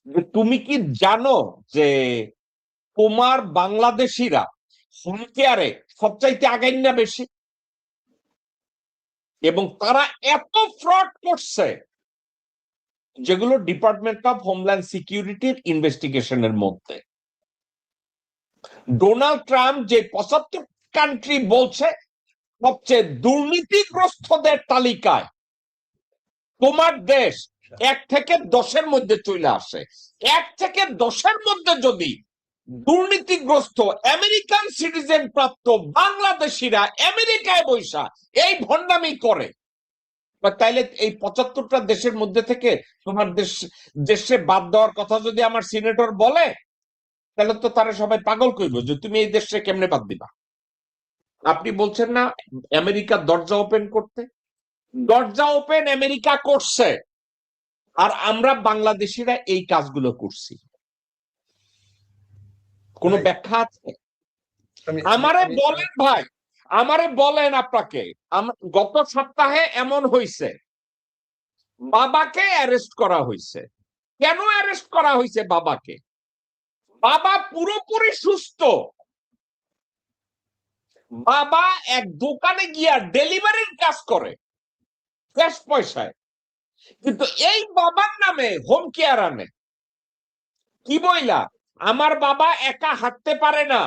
যে তুমি কি জানো যে তোমার বাংলাদেশিরা হোম কেয়ারে সবচাইতে আগাই না বেশি, এবং তারা এত ফ্রড করছে যেগুলো ডিপার্টমেন্ট অফ হোমল্যান্ড সিকিউরিটির ইনভেস্টিগেশনের মধ্যে। ডোনাল্ড ট্রাম্প যে 75 কান্ট্রি বলছে সবচেয়ে দুর্নীতিগ্রস্তদের তালিকায় তোমার দেশ 1 থেকে 10-এর মধ্যে চলে আসে। 1 থেকে 10-এর মধ্যে যদি দুর্নীতিগ্রস্ত আমেরিকান সিটিজেন প্রাপ্ত বাংলাদেশিরা আমেরিকায় বৈশা এই ভণ্ডামি করে, তাইলে এই 75টা দেশের মধ্যে থেকে তোমার দেশে বাদ দেওয়ার কথা যদি আমার সিনেটর বলে, তাহলে তো তারা সবাই পাগল কইব যে তুমি এই দেশে কেমনে বাদ দিবা। আপনি বলছেন না আমেরিকা দরজা ওপেন করতে, দরজা ওপেন আমেরিকা করছে, আর আমরা বাংলাদেশিরা এই কাজগুলো করছি। কোন ব্যাখ্যা আছে? আমারে বলেন ভাই, আমারে বলেন আপনাকে। গত সপ্তাহে এমন হয়েছে, বাবাকে অ্যারেস্ট করা হয়েছে। কেন অ্যারেস্ট করা হয়েছে বাবাকে? বাবা পুরোপুরি সুস্থ, বাবা এক দোকানে গিয়া ডেলিভারির কাজ করে ক্যাশ পয়সায়, কিন্তু এই বাবার নামে হোম কেয়ার আনে। কি বইলা? আমার বাবা একা হাঁটতে পারে না,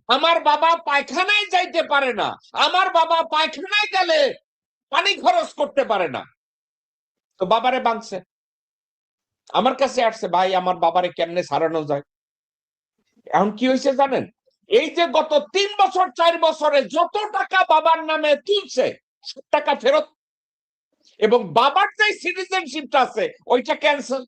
আমার বাবা পায়খানায় যাইতে পারে না, আমার বাবা পায়খানায় গেলে পানি খরচ করতে পারে না, তো বাবারে বাঁধছে। আমার কাছে আসছে, ভাই আমার বাবারে কেমনে সারানো যায়। এখন কি হয়েছে জানেন? এই যে গত 3 বছর 4 বছরে যত টাকা বাবার নামে তুলছে সব টাকা ফেরত, এবং বাবার যে সিটিজেনশিপটা আছে ওইটা ক্যান্সেল।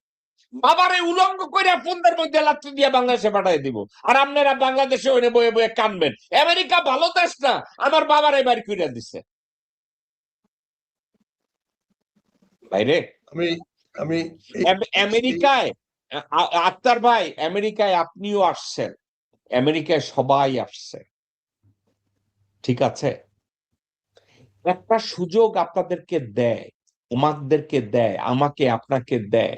বাবারে উলঙ্গ করে ফোনদের মধ্যে লাত্তি দিয়ে বাংলাদেশে পাঠিয়ে দিব, আর আপনারা বাংলাদেশে ওই বয়ে বয়ে কানবেন আমেরিকা ভালো দেশ না, আমার বাবারে বাড়ি করে দিচ্ছে। ভাইরে আমি আমেরিকায় আক্তার ভাই, আমেরিকায় আপনিও আসছেন, আমেরিকায় সবাই আসছে, ঠিক আছে? একটা সুযোগ আপনাদেরকে দেয়, তোমাদেরকে দেয়, আমাকে আপনাকে দেয়,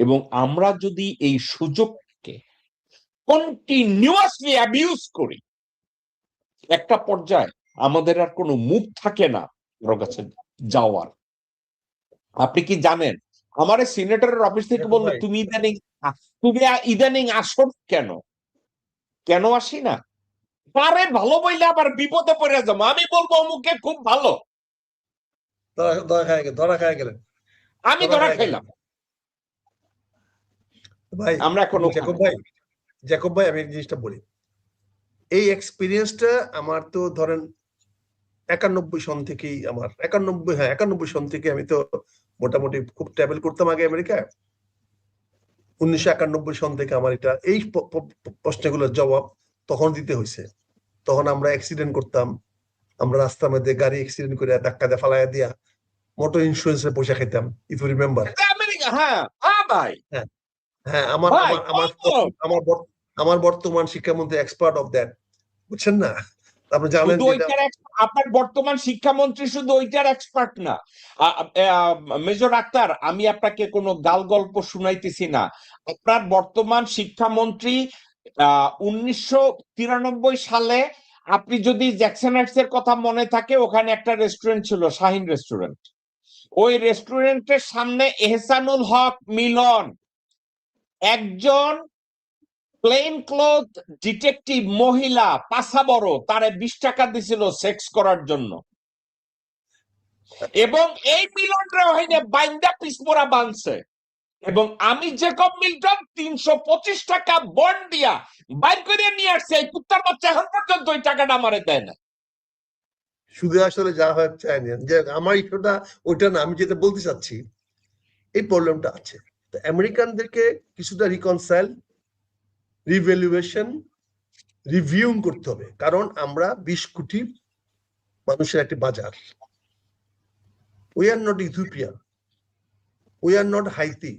এবং আমরা যদি এই সুযোগকে কন্টিনিউয়াসলি অ্যাবিউজ করি, একটা পর্যায়ে আমাদের আর কোনো মুখ থাকে না কারো কাছে যাওয়ার। আপনি কি জানেন আমার সিনেটরের অফিস থেকে বললো তুমি ইদানিং আসো কেন? কেন আসি না? তারে ভালো বইলে আবার বিপদে পড়ে যাবো। আমি বলবো অমুকে খুব ভালো, ধরা খায় গেলেন, আমি ধরা খাইলাম। ভাই আমরা এখন জ্যাকব ভাই আমি এই জিনিসটা বলি, এই এক্সপিরিয়েন্সটা আমার তো ধরেন 91 সন থেকেই, আমার 91 সন থেকে আমি তো মোটামুটি খুব ট্রাভেল করতাম আগে আমেরিকায়। 1991 সন থেকে আমার এটা এই প্রশ্নগুলোর জবাব তখন দিতে হয়েছে। তখন আমরা অ্যাক্সিডেন্ট করতাম, আমরা রাস্তার মধ্যে গাড়ি অ্যাক্সিডেন্ট করে ধাক্কা দিয়ে ফালাইয়া দিয়া মোটর ইন্স্যুরেন্সের পয়সা খাইতাম, ইফ ইউ রিমেম্বার। এটা আমেরিকা, হ্যাঁ হ্যাঁ ভাই, হ্যাঁ হ্যাঁ, আমার ভাই আমার আমার আমার বর্তমান শিক্ষামন্ত্রী এক্সপার্ট অফ দ্যাট, বুঝছেন না? আপনি জানেন শুধু যে ওইটার আপনার বর্তমান শিক্ষামন্ত্রী শুধু ওইটার এক্সপার্ট না। মেজর আক্তার, আমি আপনাকে কোনো গাল গল্প শুনাইতেছি না। আপনার বর্তমান শিক্ষামন্ত্রী 1993 সালে, আপনি যদি জ্যাকসনাইটস এর কথা মনে থাকে, ওখানে একটা রেস্টুরেন্ট ছিল, শাহিন রেস্টুরেন্ট। ওই রেস্টুরেন্টের সামনে এহসানুল হক মিলন, একজন প্লেন ক্লোথ ডিটেকটিভ মহিলা, পাশা বড়, তারে 20 টাকা দিছিল সেক্স করার জন্য, এবং এই মিলনরা হইলে বাইন্দা পিসমোরা বানছে, এবং আমি জেকব মিল্টন 325 টাকা বন্ড দিয়া বাইর করে নিয়ে আসছে। এই কুত্তার বাচ্চা এখন পর্যন্ত ওই টাকাটা আমারে দেয় না। শুধু আসলে যা হয় চাই না যে আমার ইস্যুটা ওইটা না, আমি যেটা বলতে চাচ্ছি এই প্রবলেমটা আছে। তো আমেরিকানদেরকে কিছুটা রিকনসাইল, রিভ্যালুয়েশন, রিভিউং করতে হবে, কারণ আমরা 20 কোটি মানুষের একটি বাজার। We are not Ethiopia, we are not Haiti,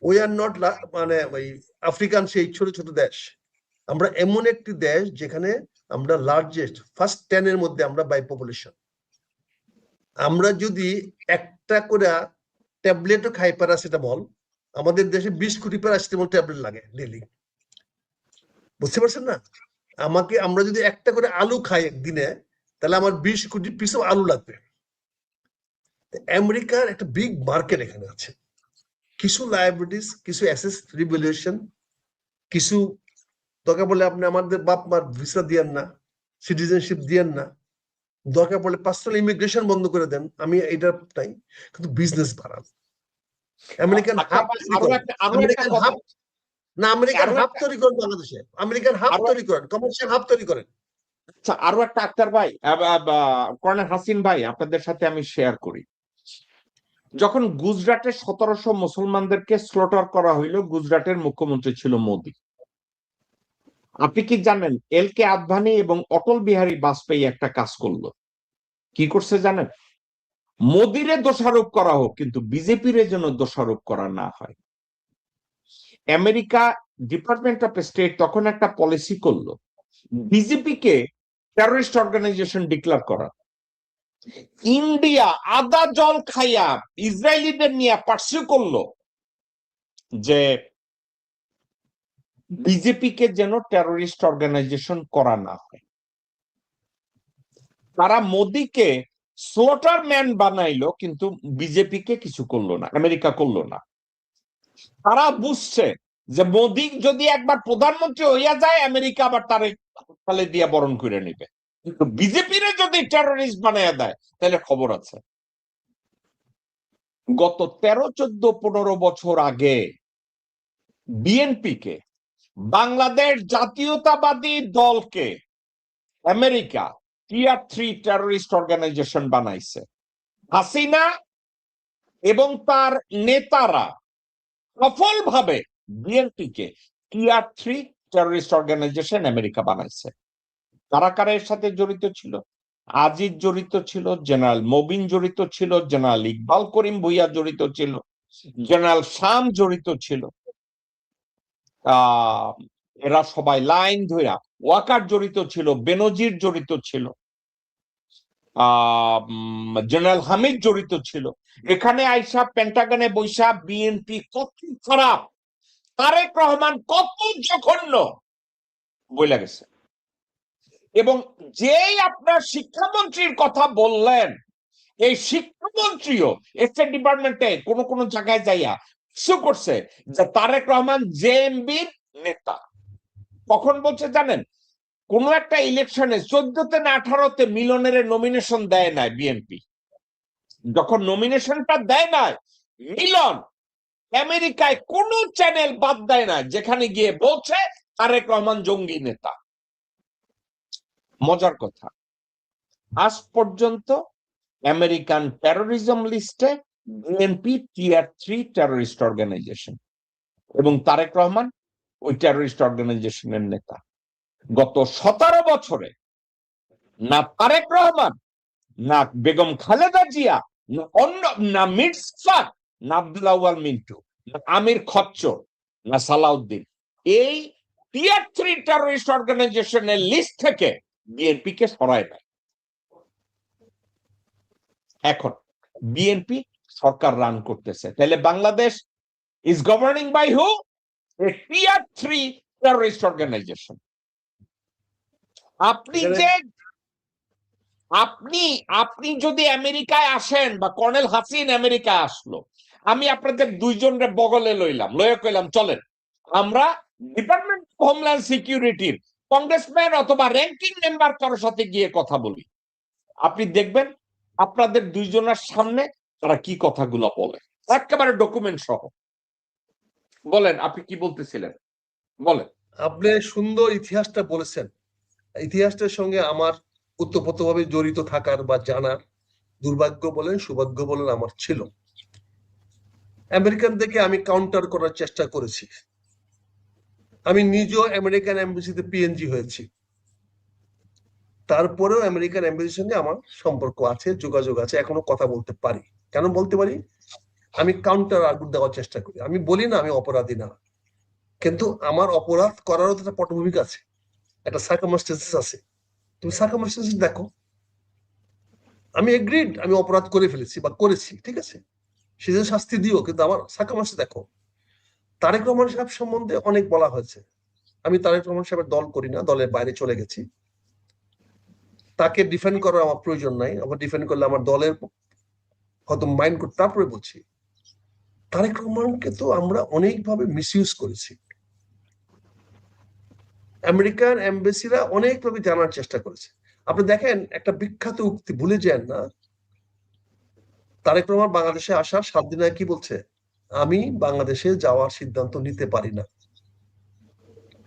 we are not মানে ওই আফ্রিকান সেই ছোট ছোট দেশ। আমরা এমন একটি দেশ যেখানে আমরা লার্জেস্ট, ফার্স্ট 10 এর মধ্যে আমরা বাই পপুলেশন। আমরা যদি একটা করে ট্যাবলেটও খাই প্যারাসিটামল, আমাদের দেশে 20 কোটি প্যারাসিটামল ট্যাবলেট লাগে ডেইলি, বুঝতে পারছেন না? আমরা যদি একটা করে আলু খাই একদিনে, তাহলে আমার 20 কোটি পিসও আলু লাগবে। আমেরিকার একটা বিগ মার্কেট এখানে আছে, কিছু লায়াবিলিটিস, কিছু অ্যাসেস রিভ্যালুয়েশন, কিছু দরকার পড়লে আপনি আমাদের বাপ মার ভিসা দিয়েন না, সিটিজেনশিপ দিয়েন না, দরকার পড়লে পার্সোনাল ইমিগ্রেশন বন্ধ করে দেন, আমি এটা নাই, কিন্তু বিজনেস বাড়ান। আমেরিকান হাব, আমেরিকান হাব না, আমেরিকান হাব তৈরি করেন বাংলাদেশে, আমেরিকান হাব তৈরি করেন, কমার্শিয়াল হাব তৈরি করেন। আচ্ছা, আরো একটা আক্তার ভাই, কর্নেল হাসিন ভাই, আপনাদের সাথে আমি শেয়ার করি। যখন গুজরাটে 1700 মুসলমানদেরকে স্লটার করা হইল, গুজরাটের মুখ্যমন্ত্রী ছিল মোদি। আপনি কি জানেন এল কে আদভানি এবং অটল বিহারী বাজপেয়ী একটা কাজ করলো? কি করছে জানেন? মোদিরে দোষারোপ করা হোক, কিন্তু বিজেপির যেন দোষারোপ করা না হয়। আমেরিকা ডিপার্টমেন্ট অফ স্টেট তখন একটা পলিসি করলো, বিজেপিকে টেররিস্ট অর্গানাইজেশন ডিক্লেয়ার করা। ইন্ডিয়া আদা জল খাইয়া ইসরায়েলিদের নিয়ে পার্সিউ করলো যে বিজেপিকে যেন টেররিস্ট অর্গানাইজেশন করা না হয়। তারা মোদিকে স্লটার ম্যান বানাইলো, কিন্তু বিজেপিকে কিছু করলো না, আমেরিকা করলো না। তারা বুঝছে যে মোদি যদি একবার প্রধানমন্ত্রী হইয়া যায়, আমেরিকা আবার তারে হাসপাতালে দিয়ে বরণ করে নিবে, কিন্তু বিজেপির যদি টেররিস্ট বানাইয়া দেয় তাহলে খবর আছে। গত 13, 14, 15 বছর আগে বিএনপি কে, বাংলাদেশ জাতীয়তাবাদী দলকে আমেরিকা টিয়ার 3 টেররিস্ট অর্গানাইজেশন বানাইছে। হাসিনা এবং তার নেতারা সফলভাবে বিএনপি কে টিয়ার 3 টেররিস্ট অর্গানাইজেশন আমেরিকা বানাইছে। কারা কারা এর সাথে জড়িত ছিল? আজিজ জড়িত ছিল, জেনারেল মবিন জড়িত ছিল, জেনারেল ইকবাল করিম ভুইয়া জড়িত ছিল, জেনারেল শাম জড়িত ছিল, এরা সবাই লাইন ধইরা, ওয়াকার জড়িত ছিল, বেনজির জড়িত ছিল, জেনারেল হামিদ জড়িত ছিল। এখানে আইসা পেন্টাগনে বৈশা বিএনপি কত খারাপ, তারেক রহমান কত জঘন্য বইলা গেছে। এবং যেই আপনার শিক্ষামন্ত্রীর কথা বললেন, এই শিক্ষামন্ত্রীও স্টেট ডিপার্টমেন্টে কোন কোন জায়গায় যাইয়া ইস্যু করছে যে তারেক রহমান জেএমবির নেতা। কখন বলছে জানেন? কোন একটা ইলেকশনে 14তে না 18তে মিলনের নমিনেশন দেয় নাই বিএনপি। যখন নমিনেশনটা দেয় নাই, মিলন আমেরিকায় কোন চ্যানেল বাদ দেয় না যেখানে গিয়ে বলছে তারেক রহমান জঙ্গি নেতা। মজার কথা, আজ পর্যন্ত আমেরিকান টেরোরিজম লিস্টে বিএনপি টিয়ার 3 টেররিস্ট অর্গানাইজেশন এবং তারেক রহমান ওই টেররিস্ট অর্গানাইজেশনের নেতা। গত 17 বছরে না তারেক রহমান, না বেগম খালেদা জিয়া, না মিটফাক, না আব্দুল আউয়াল মিন্টু, না আমির খচ্চর, না সালাউদ্দিন এই টিয়ার 3 টেররিস্ট অর্গানাইজেশনের লিস্ট থেকে বিএনপি কে সরায় দেয়। এখন বিএনপি সরকার রান করতেছে, তাহলে Bangladesh is governing by who? A tier 3 terrorist organisation. আপনি যে আপনি যদি আমেরিকায় আসেন বা কর্নেল হাসিন আমেরিকায় আসলো, আমি আপনাদের দুইজনের বগলে লইলাম, লয়ে কইলাম চলেন আমরা ডিপার্টমেন্ট অফ হোমল্যান্ড সিকিউরিটির কংগ্রেসম্যান অথবা র্যাঙ্কিং মেম্বার কারোর সাথে গিয়ে কথা বলি, আপনি দেখবেন আপনাদের দুইজনের সামনে তারা কি কথাগুলো বলে, একেবারে ডকুমেন্ট সহ। বলেন আপনি কি বলতেছিলেন, বলেন। আপনি সুন্দর ইতিহাসটা বলেছেন। ইতিহাসটার সঙ্গে আমার ওতপ্রোতভাবে জড়িত থাকার বা জানার দুর্ভাগ্য বলেন সৌভাগ্য বলেন আমার ছিল। আমেরিকান থেকে আমি কাউন্টার করার চেষ্টা করেছি। আমি নিজেও আমেরিকান এমবাসিতে পিএনজি হয়েছি, তারপরেও আমেরিকান এমবাসির সঙ্গে আমার সম্পর্ক আছে, যোগাযোগ আছে, এখনো কথা বলতে পারি। কেন বলতে পারি? আমি কাউন্টার আর্গুমেন্ট দেওয়ার চেষ্টা করি। আমি বলি না আমি অপরাধী না, কিন্তু আমার অপরাধ করারও তো একটা পটভূমিকা আছে, একটা সার্কামস্টেন্সেস আছে। তুমি সার্কামস্টেন্সেস দেখো। আমি এগ্রিড আমি অপরাধ করে ফেলেছি বা করেছি, ঠিক আছে, সেজন্য শাস্তি দিও, কিন্তু আমার সার্কামস্টেন্স দেখো। তারেক রহমান সাহেব সম্বন্ধে অনেক বলা হয়েছে। আমি তারেক রহমান সাহেবের দল করি না, দলের বাইরে চলে গেছি। তাকে ডিফেন্ড করার আমার প্রয়োজন নাই, আমার ডিফেন্ড করলে আমার দলের হয়তো মাইন্ড করতে। তারপরে বলছি তারেক রহমানকে তো আমরা অনেকভাবে মিসইউজ করেছি। আমেরিকান এমবাসিরা অনেকভাবে জানার চেষ্টা করেছে। আপনি দেখেন একটা বিখ্যাত উক্তি ভুলে যান না, তারেক রহমান বাংলাদেশে আসার 7 দিন আগে কি বলছে? আমি বাংলাদেশে যাওয়ার সিদ্ধান্ত নিতে পারি না।